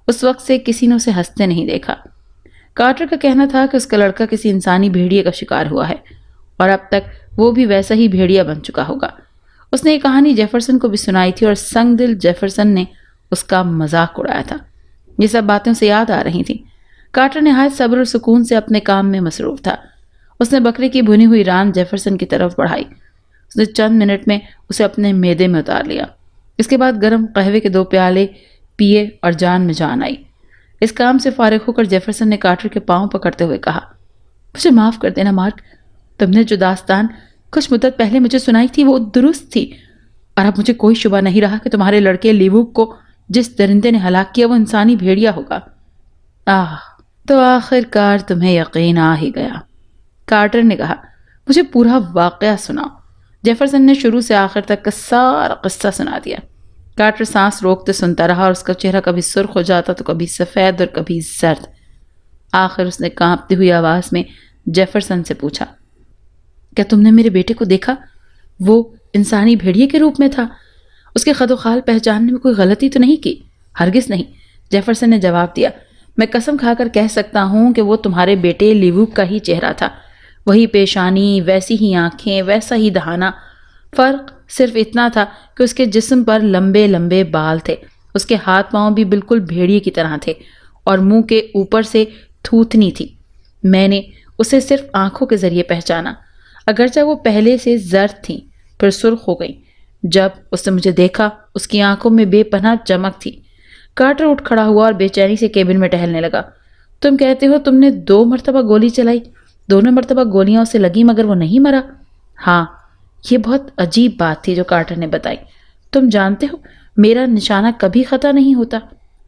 اس وقت سے کسی نے اسے ہنستے نہیں دیکھا۔ کارٹر کا کہنا تھا کہ اس کا لڑکا کسی انسانی بھیڑیے کا شکار ہوا ہے اور اب تک وہ بھی ویسا ہی بھیڑیا بن چکا ہوگا۔ اس نے یہ کہانی جیفرسن کو بھی سنائی تھی اور سنگ دل جیفرسن نے اس کا مذاق اڑایا تھا۔ یہ سب باتیں اسے یاد آ رہی تھیں۔ کارٹر نہایت صبر اور سکون سے اپنے کام میں مصروف تھا۔ اس نے بکرے کی بھنی ہوئی ران جیفرسن کی طرف بڑھائی۔ اس نے چند منٹ میں اسے اپنے معدے میں اتار لیا۔ اس کے بعد گرم قہوے کے 2 پیالے پیے اور جان میں جان آئی۔ اس کام سے فارغ ہو کر جیفرسن نے کارٹر کے پاؤں پکڑتے ہوئے کہا، مجھے معاف کر دینا مارک، تم نے جو داستان کچھ مدت پہلے مجھے سنائی تھی وہ درست تھی، اور اب مجھے کوئی شبہ نہیں رہا کہ تمہارے لڑکے لیوک کو جس درندے نے ہلاک کیا وہ انسانی بھیڑیا ہوگا۔ تو آخر کار تمہیں یقین آ ہی گیا، کارٹر نے کہا۔ مجھے پورا واقعہ سناؤ۔ جیفرسن نے شروع سے آخر تک کا سارا قصہ سنا دیا۔ کارٹر سانس روکتے سنتا رہا اور اس کا چہرہ کبھی سرخ ہو جاتا تو کبھی سفید اور کبھی زرد۔ آخر اس نے کانپتی ہوئی آواز میں جیفرسن سے پوچھا، کیا تم نے میرے بیٹے کو دیکھا؟ وہ انسانی بھیڑیے کے روپ میں تھا؟ اس کے خد و خال پہچاننے میں کوئی غلطی تو نہیں کی؟ ہرگز نہیں، جیفرسن نے جواب دیا۔ میں قسم کھا کر کہہ سکتا ہوں کہ وہ تمہارے بیٹے لیوک کا ہی چہرہ تھا، وہی پیشانی، ویسی ہی آنکھیں، ویسا ہی دہانہ۔ فرق صرف اتنا تھا کہ اس کے جسم پر لمبے لمبے بال تھے، اس کے ہاتھ پاؤں بھی بالکل بھیڑیے کی طرح تھے اور منہ کے اوپر سے تھوتنی تھی۔ میں نے اسے صرف آنکھوں کے ذریعے پہچانا، اگرچہ وہ پہلے سے زرد تھیں پھر سرخ ہو گئیں۔ جب اس نے مجھے دیکھا اس کی آنکھوں میں بے پناہ چمک تھی۔ کارٹر اٹھ کھڑا ہوا اور بے چینی سے کیبن میں ٹہلنے لگا۔ تم کہتے ہو تم نے 2 مرتبہ گولی چلائی، دونوں مرتبہ گولیاں اسے لگیں مگر وہ نہیں مرا؟ ہاں، یہ بہت عجیب بات تھی جو کارٹر نے بتائی۔ تم جانتے ہو میرا نشانہ کبھی خطا نہیں ہوتا،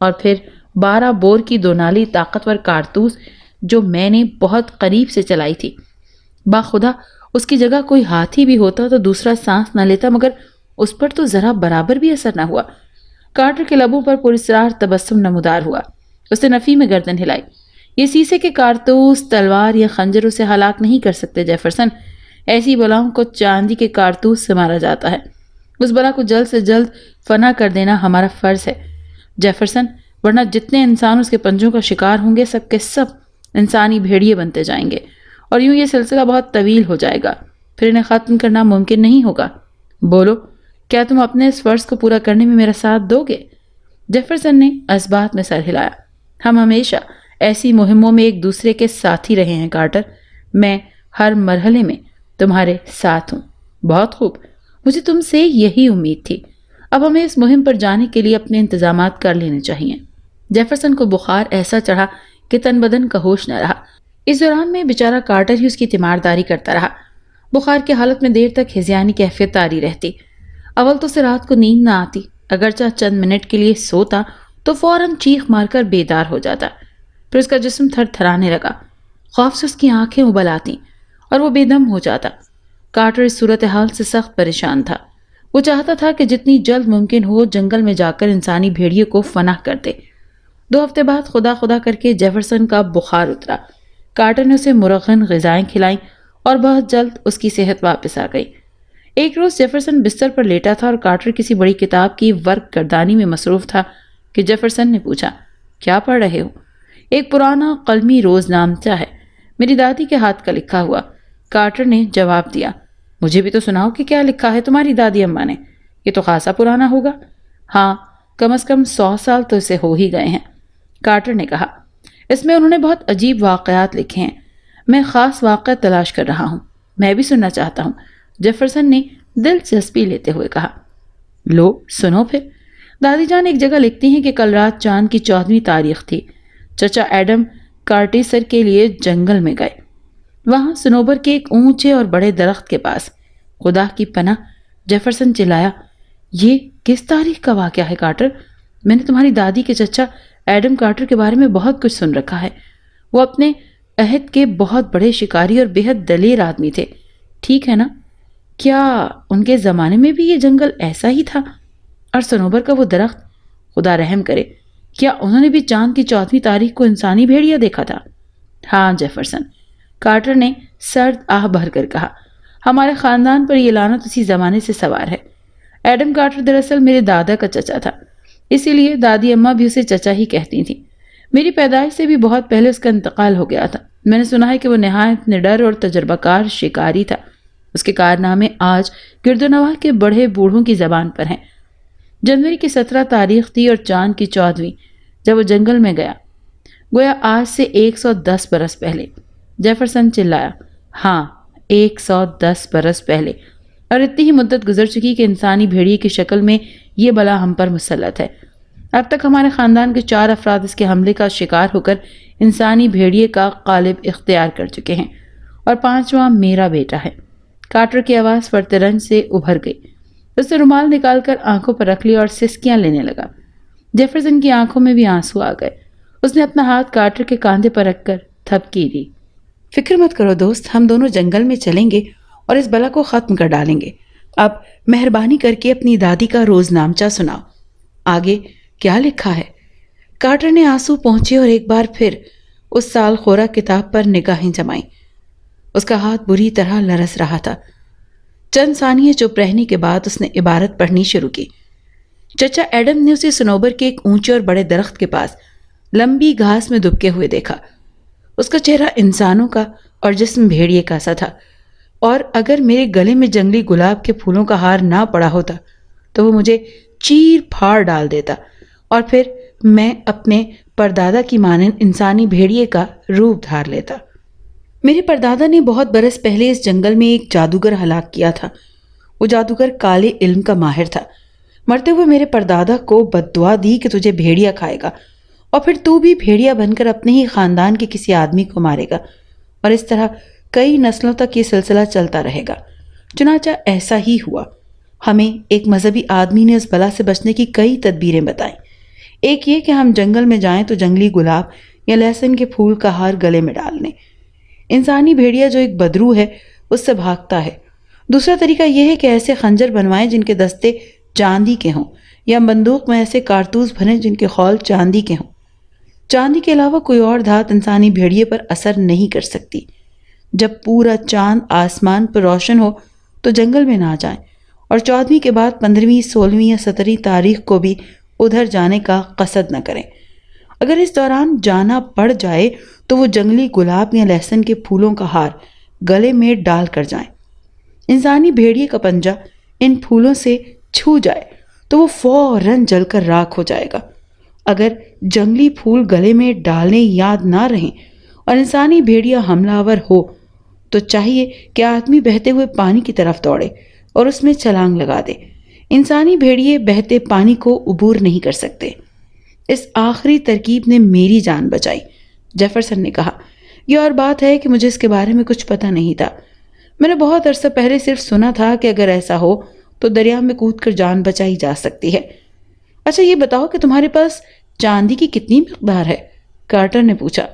اور پھر 12 بور کی 2 نالی طاقتور کارتوس جو میں نے بہت قریب سے چلائی تھی۔ باخدا اس کی جگہ کوئی ہاتھی بھی ہوتا تو دوسرا سانس نہ لیتا، مگر اس پر تو ذرا برابر بھی اثر نہ ہوا۔ کارٹر کے لبوں پر پراسرار تبسم نمودار ہوا۔ اس نے نفی میں گردن ہلائی۔ یہ سیسے کے کارتوس تلوار یا خنجر اسے ہلاک نہیں کر سکتے جیفرسن۔ ایسی بلاؤں کو چاندی کے کارتوس سے مارا جاتا ہے۔ اس بلا کو جلد سے جلد فنا کر دینا ہمارا فرض ہے جیفرسن، ورنہ جتنے انسان اس کے پنجوں کا شکار ہوں گے سب کے سب انسانی بھیڑیے بنتے جائیں گے، اور یوں یہ سلسلہ بہت طویل ہو جائے گا، پھر انہیں ختم کرنا ممکن نہیں ہوگا۔ بولو، کیا تم اپنے اس فرض کو پورا کرنے میں میرا ساتھ دو گے؟ جیفرسن نے اسبات میں سر ہلایا۔ ہم ہمیشہ ایسی مہموں میں ایک دوسرے کے ساتھی رہے ہیں کارٹر، میں ہر مرحلے میں تمہارے ساتھ ہوں۔ بہت خوب، مجھے تم سے یہی امید تھی۔ اب ہمیں اس مہم پر جانے کے لیے اپنے انتظامات کر لینے چاہیے۔ جیفرسن کو بخار ایسا چڑھا کہ تن بدن کا ہوش نہ رہا۔ اس دوران میں بیچارہ کارٹر ہی اس کی تیمارداری کرتا رہا۔ بخار کی حالت میں دیر تک ہذیانی کیفیت طاری رہتی۔ اول تو اسے رات کو نیند نہ آتی، اگرچہ چند منٹ کے لیے سوتا تو فوراً چیخ مار کر بیدار ہو جاتا۔ پھر اس کا جسم تھر تھرانے لگا، خوف سے اس کی آنکھیں ابل آتی اور وہ بے دم ہو جاتا۔ کارٹر اس صورتحال سے سخت پریشان تھا۔ وہ چاہتا تھا کہ جتنی جلد ممکن ہو جنگل میں جا کر انسانی بھیڑیے کو فنا کر دے۔ 2 ہفتے بعد خدا خدا کر کے جیفرسن کا بخار اترا۔ کارٹر نے اسے مرغن غذائیں کھلائیں اور بہت جلد اس کی صحت واپس آ گئی۔ ایک روز جیفرسن بستر پر لیٹا تھا اور کارٹر کسی بڑی کتاب کی ورق گردانی میں مصروف تھا کہ جیفرسن نے پوچھا، کیا پڑھ رہے ہو؟ ایک پرانا قلمی روزنامہ ہے، میری دادی کے ہاتھ کا لکھا ہوا۔ کارٹر نے جواب دیا، مجھے بھی تو سناؤ کہ کیا لکھا ہے تمہاری دادی اماں نے، یہ تو خاصا پرانا ہوگا۔ ہاں، کم از کم 100 سال تو اسے ہو ہی گئے ہیں، کارٹر نے کہا۔ اس میں انہوں نے بہت عجیب واقعات لکھے ہیں۔ میں خاص واقعہ تلاش کر رہا ہوں، میں بھی سننا چاہتا ہوں، جیفرسن نے دلچسپی لیتے ہوئے کہا۔ لو سنو پھر۔ دادی جان ایک جگہ لکھتی ہیں کہ کل رات چاند کی 14ویں تاریخ تھی۔ چچا ایڈم کارٹیسر کے لیے جنگل میں گئے، وہاں سنوبر کے ایک اونچے اور بڑے درخت کے پاس۔ خدا کی پناہ، جیفرسن چلایا، یہ کس تاریخ کا واقعہ ہے کارٹر؟ میں نے تمہاری دادی کے چچا ایڈم کارٹر کے بارے میں بہت کچھ سن رکھا ہے۔ وہ اپنے عہد کے بہت بڑے شکاری اور بہت دلیر آدمی تھے، ٹھیک ہے نا؟ کیا ان کے زمانے میں بھی یہ جنگل ایسا ہی تھا؟ اور سنوبر کا وہ درخت، خدا رحم کرے، کیا انہوں نے بھی چاند کی 14ویں تاریخ کو انسانی بھیڑیا دیکھا تھا؟ ہاں جیفرسن، کارٹر نے سرد آہ بھر کر کہا۔ ہمارے خاندان پر یہ لعنت اسی زمانے سے سوار ہے۔ ایڈم کارٹر دراصل میرے دادا کا چچا تھا، اسی لیے دادی اماں بھی اسے چچا ہی کہتی تھیں۔ میری پیدائش سے بھی بہت پہلے اس کا انتقال ہو گیا تھا۔ میں نے سنا ہے کہ وہ نہایت نڈر اور تجربہ کار شکاری تھا۔ اس کے کارنامے آج گرد و نواح کے بڑھے بوڑھوں کی زبان پر ہیں۔ جنوری کی 17 تاریخ تھی اور چاند کی 14ویں جب وہ جنگل میں گیا، گویا آج سے 110 برس پہلے۔ جیفرسن چلایا، ہاں 110 برس پہلے، اور اتنی ہی مدت گزر چکی کہ انسانی بھیڑیے کی شکل میں یہ بلا ہم پر مسلط ہے۔ اب تک ہمارے خاندان کے 4 افراد اس کے حملے کا شکار ہو کر انسانی بھیڑیے کا قالب اختیار کر چکے ہیں، اور 5واں میرا بیٹا ہے۔ کارٹر کی آواز فرترنج سے ابھر گئی۔ اس نے رومال نکال کر آنکھوں پر رکھ لیا اور سسکیاں لینے لگا۔ جیفرسن کی آنکھوں میں بھی آنسو آ گئے۔ اس نے اپنا ہاتھ کارٹر کے کاندھے پر رکھ کر تھپکی دی۔ فکر مت کرو دوست، ہم دونوں جنگل میں چلیں گے اور اس بلا کو ختم کر ڈالیں گے۔ اب مہربانی کر کے اپنی دادی کا روز نامچہ سناؤ، آگے کیا لکھا ہے؟ کارٹر نے آنسو پہنچے اور ایک بار پھر اس سال خورا کتاب پر نگاہیں جمائیں۔ اس کا ہاتھ بری طرح لرز رہا تھا۔ چند ثانیے چپ رہنے کے بعد اس نے عبارت پڑھنی شروع کی۔ چچا ایڈم نے اسے سنوبر کے ایک اونچے اور بڑے درخت کے پاس لمبی گھاس میں دبکے ہوئے دیکھا۔ اس کا چہرہ انسانوں کا اور جسم بھیڑیے کا سا تھا، اور اگر میرے گلے میں جنگلی گلاب کے پھولوں کا ہار نہ پڑا ہوتا تو وہ مجھے چیر پھاڑ ڈال دیتا، اور پھر میں اپنے پردادا کی مانند انسانی بھیڑیے کا روپ دھار لیتا۔ میرے پردادا نے بہت برس پہلے اس جنگل میں ایک جادوگر ہلاک کیا تھا۔ وہ جادوگر کالے علم کا ماہر تھا۔ مرتے ہوئے میرے پردادا کو بد دعا دی کہ تجھے بھیڑیا کھائے گا، اور پھر تو بھی بھیڑیا بن کر اپنے ہی خاندان کے کسی آدمی کو مارے گا، اور اس طرح کئی نسلوں تک یہ سلسلہ چلتا رہے گا۔ چنانچہ ایسا ہی ہوا۔ ہمیں ایک مذہبی آدمی نے اس بلا سے بچنے کی کئی تدبیریں بتائیں۔ ایک یہ کہ ہم جنگل میں جائیں تو جنگلی گلاب یا لہسن کے پھول کا ہار گلے میں ڈال لیں۔ انسانی بھیڑیا جو ایک بدرو ہے اس سے بھاگتا ہے۔ دوسرا طریقہ یہ ہے کہ ایسے خنجر بنوائیں جن کے دستے چاندی کے ہوں، یا بندوق میں ایسے کارتوس بھریں جن کے خول چاندی کے ہوں۔ چاندی کے علاوہ کوئی اور دھات انسانی بھیڑیے پر اثر نہیں کر سکتی۔ جب پورا چاند آسمان پر روشن ہو تو جنگل میں نہ جائیں، اور 14ویں کے بعد 15ویں، 16ویں یا 17ویں تاریخ کو بھی ادھر جانے کا قصد نہ کریں۔ اگر اس دوران جانا پڑ جائے تو وہ جنگلی گلاب یا لہسن کے پھولوں کا ہار گلے میں ڈال کر جائیں۔ انسانی بھیڑیے کا پنجہ ان پھولوں سے چھو جائے تو وہ فوراً جل کر راکھ ہو جائے گا۔ اگر جنگلی پھول گلے میں ڈالنے یاد نہ رہیں اور انسانی بھیڑیا حملہ آور ہو تو چاہیے کہ آدمی بہتے ہوئے پانی کی طرف دوڑے اور اس میں چھلانگ لگا دے۔ انسانی بھیڑیے بہتے پانی کو عبور نہیں کر سکتے۔ اس آخری ترکیب نے میری جان بچائی، جیفرسن نے کہا۔ یہ اور بات ہے کہ مجھے اس کے بارے میں کچھ پتہ نہیں تھا۔ میں نے بہت عرصہ پہلے صرف سنا تھا کہ اگر ایسا ہو تو دریا میں کود کر جان بچائی جا سکتی ہے۔ اچھا یہ بتاؤ کہ تمہارے پاس چاندی کی کتنی مقدار ہے؟ کارٹر نے پوچھا۔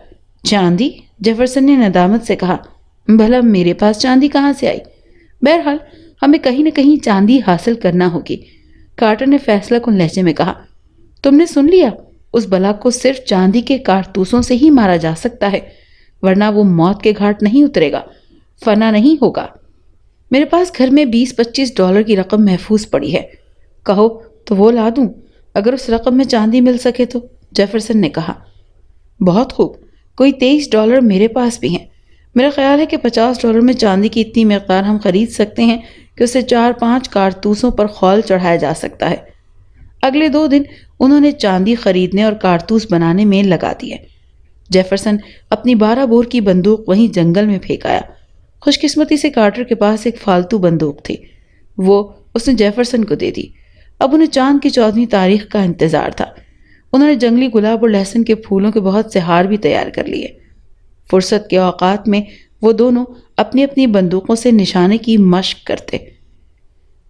چاندی؟ جیفرسن نے ندامت سے کہا، بھلا میرے پاس چاندی کہاں سے آئی؟ بہرحال ہمیں کہیں نہ کہیں چاندی حاصل کرنا ہوگی، کارٹر نے فیصلہ کن لہجے میں کہا۔ تم نے سن لیا، اس بلا کو صرف چاندی کے کارتوسوں سے ہی مارا جا سکتا ہے، ورنہ وہ موت کے گھاٹ نہیں اترے گا، فنا نہیں ہوگا۔ میرے پاس گھر میں $20-25 کی رقم محفوظ پڑی ہے، کہو تو وہ لا دوں اگر اس رقم میں چاندی مل سکے تو، جیفرسن نے کہا۔ بہت خوب، کوئی $23 میرے پاس بھی ہیں۔ میرا خیال ہے کہ $50 میں چاندی کی اتنی مقدار ہم خرید سکتے ہیں کہ اسے 4-5 کارتوسوں پر خول چڑھایا جا سکتا ہے۔ اگلے 2 دن انہوں نے چاندی خریدنے اور کارتوس بنانے میں لگا دیے۔ جیفرسن اپنی 12 بور کی بندوق وہیں جنگل میں پھینک آیا۔ خوش قسمتی سے کارٹر کے پاس ایک فالتو بندوق تھی، وہ اس نے جیفرسن کو دے دی۔ اب انہیں چاند کی 14ویں تاریخ کا انتظار تھا۔ انہوں نے جنگلی گلاب اور لہسن کے پھولوں کے بہت سے ہار بھی تیار کر لیے۔ فرصت کے اوقات میں وہ دونوں اپنی اپنی بندوقوں سے نشانے کی مشق کرتے،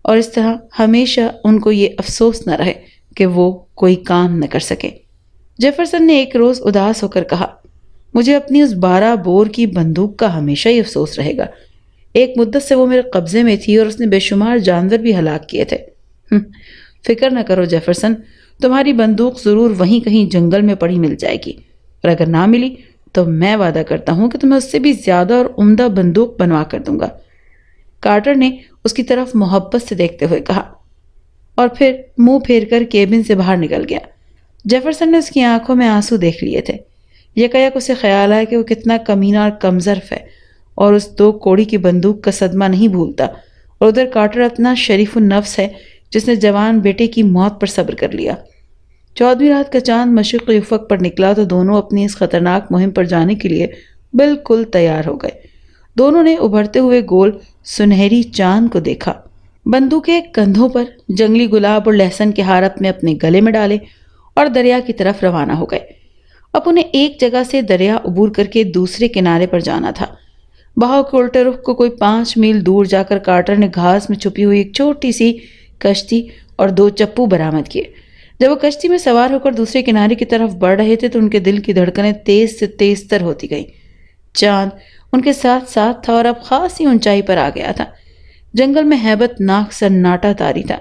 اور اس طرح ہمیشہ ان کو یہ افسوس نہ رہے کہ وہ کوئی کام نہ کر سکے۔ جیفرسن نے ایک روز اداس ہو کر کہا، مجھے اپنی اس 12 بور کی بندوق کا ہمیشہ ہی افسوس رہے گا۔ ایک مدت سے وہ میرے قبضے میں تھی اور اس نے بے شمار جانور بھی ہلاک کیے تھے۔ فکر نہ کرو جیفرسن، تمہاری بندوق ضرور وہیں کہیں جنگل میں پڑی مل جائے گی، اور اگر نہ ملی تو میں وعدہ کرتا ہوں کہ تمہیں اس سے بھی زیادہ اور عمدہ بندوق بنوا کر دوں گا۔ کارٹر نے اس کی طرف محبت سے دیکھتے ہوئے کہا، اور پھر منہ پھیر کر کیبن سے باہر نکل گیا۔ جیفرسن نے اس کی آنکھوں میں آنسو دیکھ لیے تھے۔ یکایک اسے خیال آیا کہ وہ کتنا کمینہ اور کمظرف ہے، اور اس 2 کوڑی کی بندوق کا صدمہ نہیں بھولتا، اور ادھر کارٹر اتنا شریف النفس ہے جس نے جوان بیٹے کی موت پر صبر کر لیا۔ 14ویں رات کا چاند مشرقی افق پر نکلا تو دونوں اپنی اس خطرناک مہم پر جانے کے لیے بالکل تیار ہو گئے۔ دونوں نے ابھرتے ہوئے گول سنہری چاند کو دیکھا۔ بندوقیں کندھوں پر، جنگلی گلاب اور لہسن کے ہار اپنے اپنے گلے میں ڈالے اور دریا کی طرف روانہ ہو گئے۔ اب انہیں ایک جگہ سے دریا عبور کر کے دوسرے کنارے پر جانا تھا۔ بہاؤ کے الٹے رخ کو کوئی 5 میل دور جا کر کارٹر نے گھاس میں چھپی ہوئی ایک چھوٹی سی کشتی اور 2 چپو برآمد کیے۔ جب وہ کشتی میں سوار ہو کر دوسرے کنارے کی طرف بڑھ رہے تھے تو ان کے دل کی دھڑکنیں تیز سے تیز تر ہوتی گئیں۔ چاند ان کے ساتھ ساتھ تھا اور اب خاصی اونچائی پر آ گیا تھا۔ جنگل میں ہیبت ناک سناٹا طاری تھا۔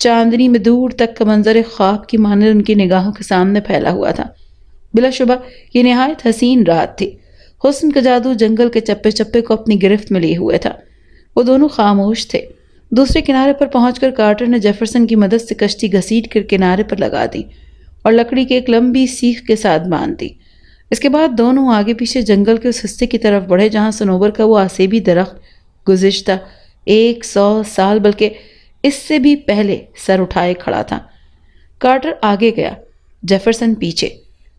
چاندنی میں دور تک کا منظر خواب کی مانند ان کی نگاہوں کے سامنے پھیلا ہوا تھا۔ بلا شبہ یہ نہایت حسین رات تھی۔ حسن کا جادو جنگل کے چپے چپے کو اپنی گرفت میں لیے ہوئے تھا۔ وہ دونوں خاموش تھے۔ دوسرے کنارے پر پہنچ کر کارٹر نے جیفرسن کی مدد سے کشتی گھسیٹ کر کنارے پر لگا دی اور لکڑی کے ایک لمبی سیخ کے ساتھ باندھ دی۔ اس کے بعد دونوں آگے پیچھے جنگل کے اس حصے کی طرف بڑھے جہاں صنوبر کا وہ آسیبی درخت گزشتہ 100 سال بلکہ اس سے بھی پہلے سر اٹھائے کھڑا تھا۔ کارٹر آگے گیا، جیفرسن پیچھے۔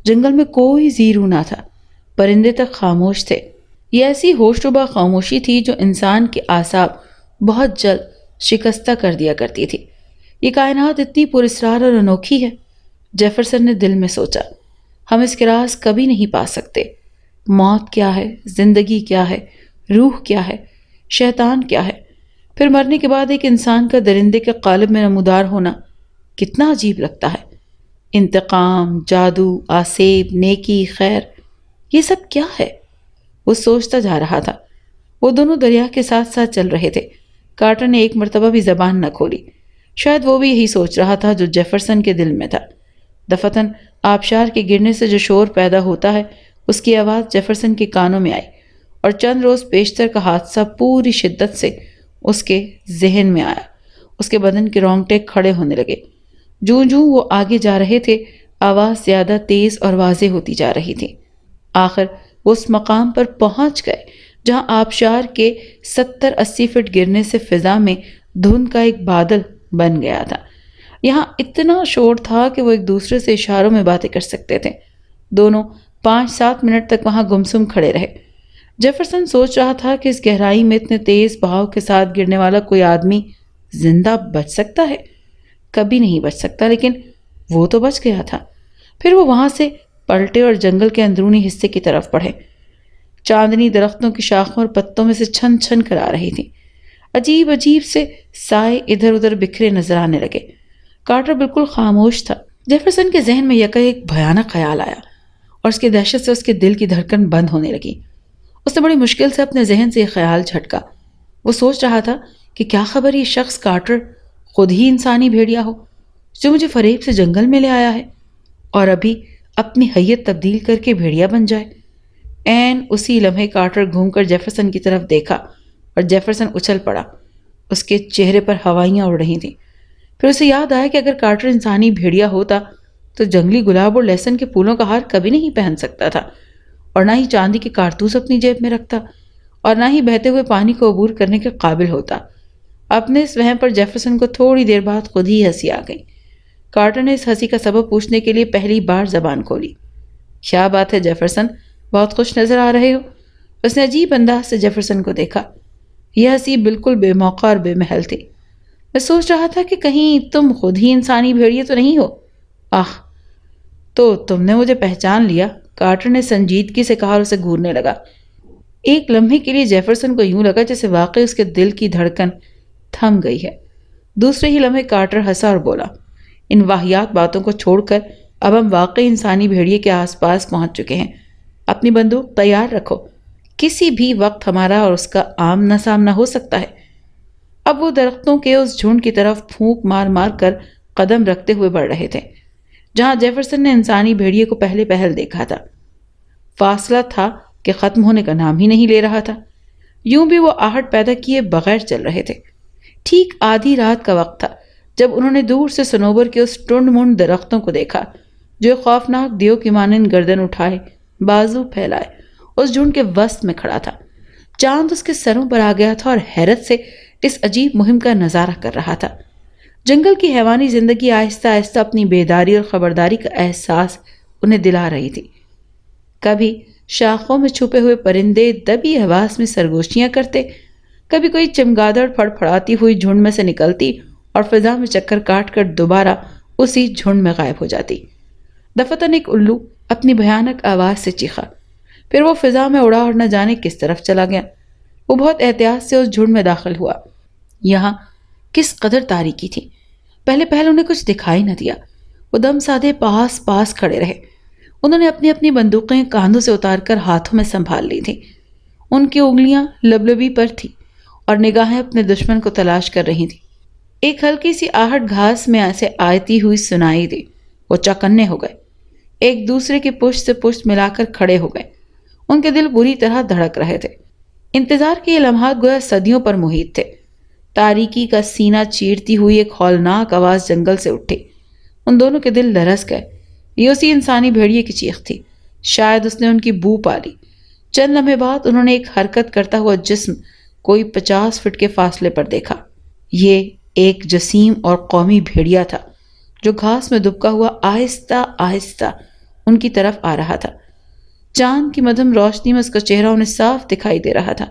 جنگل میں کوئی زیرو نہ تھا، پرندے تک خاموش تھے۔ یہ ایسی ہوشربا خاموشی تھی جو انسان کے اعصاب بہت جلد شکستہ کر دیا کرتی تھی۔ یہ کائنات اتنی پراسرار اور انوکھی ہے، جیفرسن نے دل میں سوچا۔ ہم اس کے راز کبھی نہیں پا سکتے۔ موت کیا ہے، زندگی کیا ہے، روح کیا ہے، شیطان کیا ہے، پھر مرنے کے بعد ایک انسان کا درندے کے قالب میں نمودار ہونا کتنا عجیب لگتا ہے۔ انتقام، جادو، آسیب، نیکی، خیر، یہ سب کیا ہے؟ وہ سوچتا جا رہا تھا۔ وہ دونوں دریا کے ساتھ ساتھ چل رہے تھے۔ کارٹر نے ایک مرتبہ بھی زبان نہ کھولی۔ شاید وہ بھی یہی سوچ رہا تھا جو جیفرسن کے دل میں تھا۔ دفتن آبشار کے گرنے سے جو شور پیدا ہوتا ہے، اس کی آواز جیفرسن کے کانوں میں آئی، اور چند روز پیشتر کا حادثہ پوری شدت سے اس کے ذہن میں آیا۔ اس کے بدن کے رونگٹے کھڑے ہونے لگے۔ جوں جوں وہ آگے جا رہے تھے، آواز زیادہ تیز اور واضح ہوتی جا رہی تھی۔ آخر وہ اس مقام پر پہنچ گئے جہاں آبشار کے 70-80 فٹ گرنے سے فضا میں دھند کا ایک بادل بن گیا تھا۔ یہاں اتنا شور تھا کہ وہ ایک دوسرے سے اشاروں میں باتیں کر سکتے تھے۔ دونوں 5-7 منٹ تک وہاں گمسم کھڑے رہے۔ جیفرسن سوچ رہا تھا کہ اس گہرائی میں اتنے تیز بہاؤ کے ساتھ گرنے والا کوئی آدمی زندہ بچ سکتا ہے؟ کبھی نہیں بچ سکتا، لیکن وہ تو بچ گیا تھا۔ پھر وہ وہاں سے پلٹے اور جنگل کے اندرونی حصے کی طرف بڑھے۔ چاندنی درختوں کی شاخوں اور پتوں میں سے چھن چھن کر آ رہی تھی۔ عجیب عجیب سے سائے ادھر ادھر بکھرے نظر آنے لگے۔ کارٹر بالکل خاموش تھا۔ جیفرسن کے ذہن میں ایک بھیانک خیال آیا اور اس کی دہشت سے اس کے دل کی دھڑکن بند ہونے لگی۔ اس نے بڑی مشکل سے اپنے ذہن سے یہ خیال جھٹکا۔ وہ سوچ رہا تھا کہ کیا خبر یہ شخص کارٹر خود ہی انسانی بھیڑیا ہو جو مجھے فریب سے جنگل میں لے آیا ہے اور ابھی اپنی حیت تبدیل کر کے بھیڑیا بن جائے۔ عین اسی لمحے کارٹر گھوم کر جیفرسن کی طرف دیکھا اور جیفرسن اچھل پڑا۔ اس کے چہرے پر ہوائیاں اڑ رہی تھیں۔ پھر اسے یاد آیا کہ اگر کارٹر انسانی بھیڑیا ہوتا تو جنگلی گلاب اور لہسن کے پھولوں کا ہار کبھی نہیں پہن سکتا تھا، اور نہ ہی چاندی کے کارتوس اپنی جیب میں رکھتا، اور نہ ہی بہتے ہوئے پانی کو عبور کرنے کے قابل ہوتا۔ اپنے اس وہم پر جیفرسن کو تھوڑی دیر بعد خود ہی ہنسی آ گئی۔ کارٹر نے اس ہنسی کا سبب پوچھنے کے لیے پہلی بار زبان کھولی۔ کیا بات ہے جیفرسن، بہت خوش نظر آ رہے ہو۔ اس نے عجیب انداز سے جیفرسن کو دیکھا۔ یہ ہنسی بالکل بے موقع اور بے محل تھی۔ میں سوچ رہا تھا کہ کہیں تم خود ہی انسانی بھیڑیے تو نہیں ہو۔ آہ، تو تم نے مجھے پہچان لیا، کارٹر نے سنجیدگی سے کہا اور اسے گھورنے لگا۔ ایک لمحے کے لیے جیفرسن کو یوں لگا جیسے واقعی اس کے دل کی دھڑکن تھم گئی ہے۔ دوسرے ہی لمحے کارٹر ہنسا اور بولا، ان واہیات باتوں کو چھوڑ کر اب ہم واقعی انسانی بھیڑیے کے آس پاس پہنچ چکے ہیں۔ اپنی بندوق تیار رکھو، کسی بھی وقت ہمارا اور اس کا آمنا سامنا ہو سکتا ہے۔ اب وہ درختوں کے اس جھنڈ کی طرف پھونک مار مار کر قدم رکھتے ہوئے بڑھ رہے تھے جہاں جیفرسن نے انسانی بھیڑیے کو پہلے پہل دیکھا تھا۔ فاصلہ تھا کہ ختم ہونے کا نام ہی نہیں لے رہا تھا۔ یوں بھی وہ آہٹ پیدا کیے بغیر چل رہے تھے۔ ٹھیک آدھی رات کا وقت تھا جب انہوں نے دور سے صنوبر کے اس ٹنڈ منڈ درختوں کو دیکھا جو ایک خوفناک دیو کی مانند گردن اٹھائے، بازو پھیلائے اس جھنڈ کے وسط میں کھڑا تھا۔ چاند اس کے سروں پر آ گیا تھا اور حیرت سے اس عجیب مہم کا نظارہ کر رہا تھا۔ جنگل کی حیوانی زندگی آہستہ آہستہ اپنی بیداری اور خبرداری کا احساس انہیں دلا رہی تھی۔ کبھی شاخوں میں چھپے ہوئے پرندے دبی آواز میں سرگوشیاں کرتے، کبھی کوئی چمگادڑ پھڑ پھڑاتی ہوئی جھنڈ میں سے نکلتی اور فضا میں چکر کاٹ کر دوبارہ اسی جھنڈ میں غائب ہو جاتی۔ دفتن ایک الو اپنی بھیانک آواز سے چیخا، پھر وہ فضا میں اڑا اور نہ جانے کس طرف چلا گیا۔ وہ بہت احتیاط سے اس جھنڈ میں داخل ہوا۔ یہاں کس قدر تاریکی تھی، پہلے انہیں کچھ دکھائی نہ دیا۔ وہ دم سادے پاس پاس کھڑے رہے۔ انہوں نے اپنی بندوقیں کاندھوں سے اتار کر ہاتھوں میں سنبھال لی تھیں۔ ان کی انگلیاں لبلبی پر تھی اور نگاہیں اپنے دشمن کو تلاش کر رہی تھیں۔ ایک ہلکی سی آہٹ گھاس میں ایسے آتی ہوئی سنائی دی۔ وہ چوکنے ہو گئے، ایک دوسرے کی پشت سے پشت ملا کر کھڑے ہو گئے۔ ان کے دل بری طرح دھڑک رہے تھے۔ انتظار کے یہ لمحات گویا صدیوں پر محیط تھے۔ تاریکی کا سینہ چیرتی ہوئی ایک ہولناک آواز جنگل سے اٹھی۔ ان دونوں کے دل لرز گئے۔ یہ اسی انسانی بھیڑیے کی چیخ تھی۔ شاید اس نے ان کی بو پالی۔ چند لمحے بعد انہوں نے ایک حرکت کرتا ہوا جسم کوئی 50 فٹ کے فاصلے پر دیکھا۔ یہ ایک جسیم اور قومی بھیڑیا تھا جو گھاس میں دبکا ہوا آہستہ آہستہ ان کی طرف آ رہا تھا۔ چاند کی مدھم روشنی میں اس کا چہرہ انہیں صاف دکھائی دے رہا تھا۔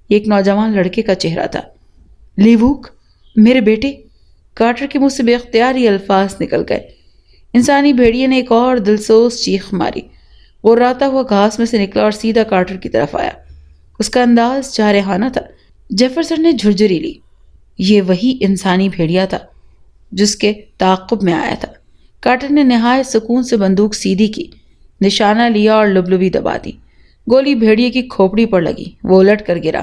یہ ایک نوجوان لڑکے کا چہرہ تھا۔ لیوک، میرے بیٹے، کارٹر کے منہ سے بے اختیار یہ الفاظ نکل گئے۔ انسانی بھیڑیے نے ایک اور دلسوز چیخ ماری۔ وہ راتا ہوا گھاس میں سے نکلا اور سیدھا کارٹر کی طرف آیا۔ اس کا انداز جارحانہ تھا۔ جیفرسن نے جھرجھری لی۔ یہ وہی انسانی بھیڑیا تھا جس کے تعاقب میں آیا تھا۔ کارٹر نے نہایت سکون سے بندوق سیدھی کی، نشانہ لیا اور لبلبی دبا دی۔ گولی بھیڑیے کی کھوپڑی پر لگی، وہ الٹ کر گرا۔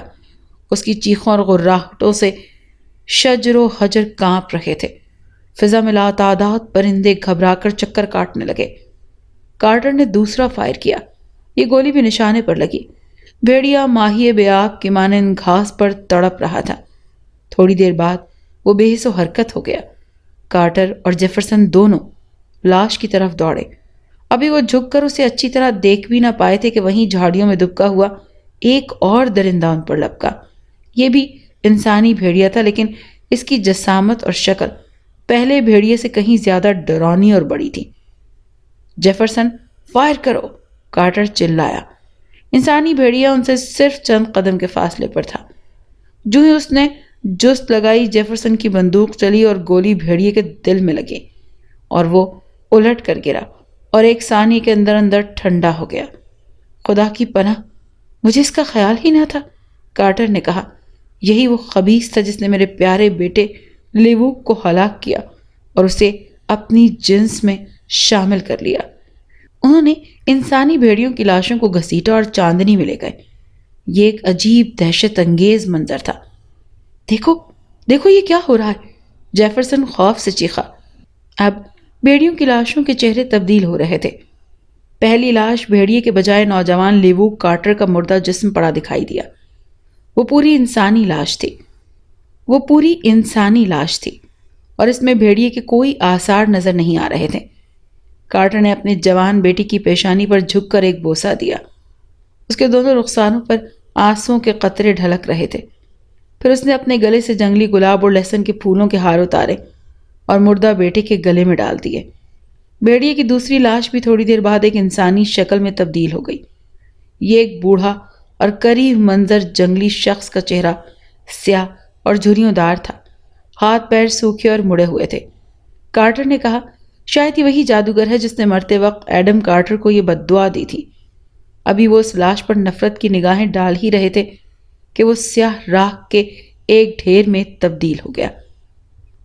اس کی چیخوں اور غراہٹوں سے شجر و حجر کانپ رہے تھے۔ فضا میں لاتعداد پرندے گھبرا کر چکر کاٹنے لگے۔ کارٹر نے دوسرا فائر کیا۔ یہ گولی بھی نشانے پر لگی۔ بھیڑیا ماہی بے آب کی مانند گھاس پر تڑپ رہا تھا۔ تھوڑی دیر بعد وہ بے حس و حرکت ہو گیا۔ کارٹر اور جیفرسن دونوں لاش کی طرف دوڑے۔ ابھی وہ جھک کر اسے اچھی طرح دیکھ بھی نہ پائے تھے کہ وہیں جھاڑیوں میں دبکا ہوا ایک اور درندہ ان پر لپکا۔ یہ بھی انسانی بھیڑیا تھا، لیکن اس کی جسامت اور شکل پہلے بھیڑیے سے کہیں زیادہ ڈرانی اور بڑی تھی۔ جیفرسن، فائر کرو، کارٹر چلایا۔ انسانی بھیڑیا ان سے صرف چند قدم کے فاصلے پر تھا۔ جو ہی اس نے جست لگائی، جیفرسن کی بندوق چلی اور گولی بھیڑیے کے دل میں لگی اور وہ الٹ کر گرا اور ایک ثانیے کے اندر اندر ٹھنڈا ہو گیا۔ خدا کی پناہ، مجھے اس کا خیال ہی نہ تھا، کارٹر نے کہا۔ یہی وہ خبیث تھا جس نے میرے پیارے بیٹے لیوک کو ہلاک کیا اور اسے اپنی جنس میں شامل کر لیا۔ انہوں نے انسانی بھیڑیوں کی لاشوں کو گھسیٹا اور چاندنی میں لے گئے۔ یہ ایک عجیب دہشت انگیز منظر تھا۔ دیکھو، دیکھو یہ کیا ہو رہا ہے، جیفرسن خوف سے چیخا۔ اب بھیڑیوں کی لاشوں کے چہرے تبدیل ہو رہے تھے۔ پہلی لاش بھیڑیے کے بجائے نوجوان لیوک کارٹر کا مردہ جسم پڑا دکھائی دیا۔ وہ پوری انسانی لاش تھی اور اس میں بھیڑیے کے کوئی آثار نظر نہیں آ رہے تھے۔ کارٹر نے اپنے جوان بیٹی کی پیشانی پر جھک کر ایک بوسہ دیا۔ اس کے دونوں رخسانوں پر آنسوؤں کے قطرے ڈھلک رہے تھے۔ پھر اس نے اپنے گلے سے جنگلی گلاب اور لہسن کے پھولوں کے ہار اتارے اور مردہ بیٹے کے گلے میں ڈال دیے۔ بھیڑیے کی دوسری لاش بھی تھوڑی دیر بعد ایک انسانی شکل میں تبدیل ہو گئی۔ یہ ایک بوڑھا اور قریب منظر جنگلی شخص کا چہرہ سیاہ اور جھریوں دار تھا، ہاتھ پیر سوکھے اور مڑے ہوئے تھے۔ کارٹر نے کہا، شاید یہ وہی جادوگر ہے جس نے مرتے وقت ایڈم کارٹر کو یہ بد دعا دی تھی۔ ابھی وہ اس لاش پر نفرت کی نگاہیں ڈال ہی رہے تھے کہ وہ سیاہ راکھ کے ایک ڈھیر میں تبدیل ہو گیا۔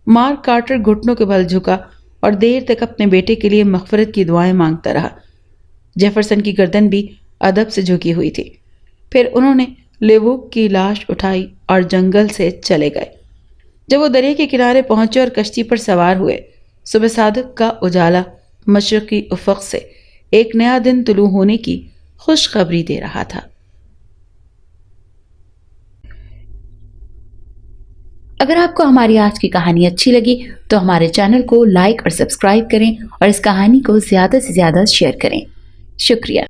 مارک کارٹر گھٹنوں کے بل جھکا اور دیر تک اپنے بیٹے کے لیے مغفرت کی دعائیں مانگتا رہا۔ جیفرسن کی گردن بھی ادب سے جھکی ہوئی تھی۔ پھر انہوں نے لیوک کی لاش اٹھائی اور جنگل سے چلے گئے۔ جب وہ دریا کے کنارے پہنچے اور کشتی پر سوار ہوئے، صبح صادق کا اجالا مشرقی افق سے ایک نیا دن طلوع ہونے کی خوشخبری دے رہا تھا۔ اگر آپ کو ہماری آج کی کہانی اچھی لگی تو ہمارے چینل کو لائک اور سبسکرائب کریں اور اس کہانی کو زیادہ سے زیادہ شیئر کریں۔ شکریہ۔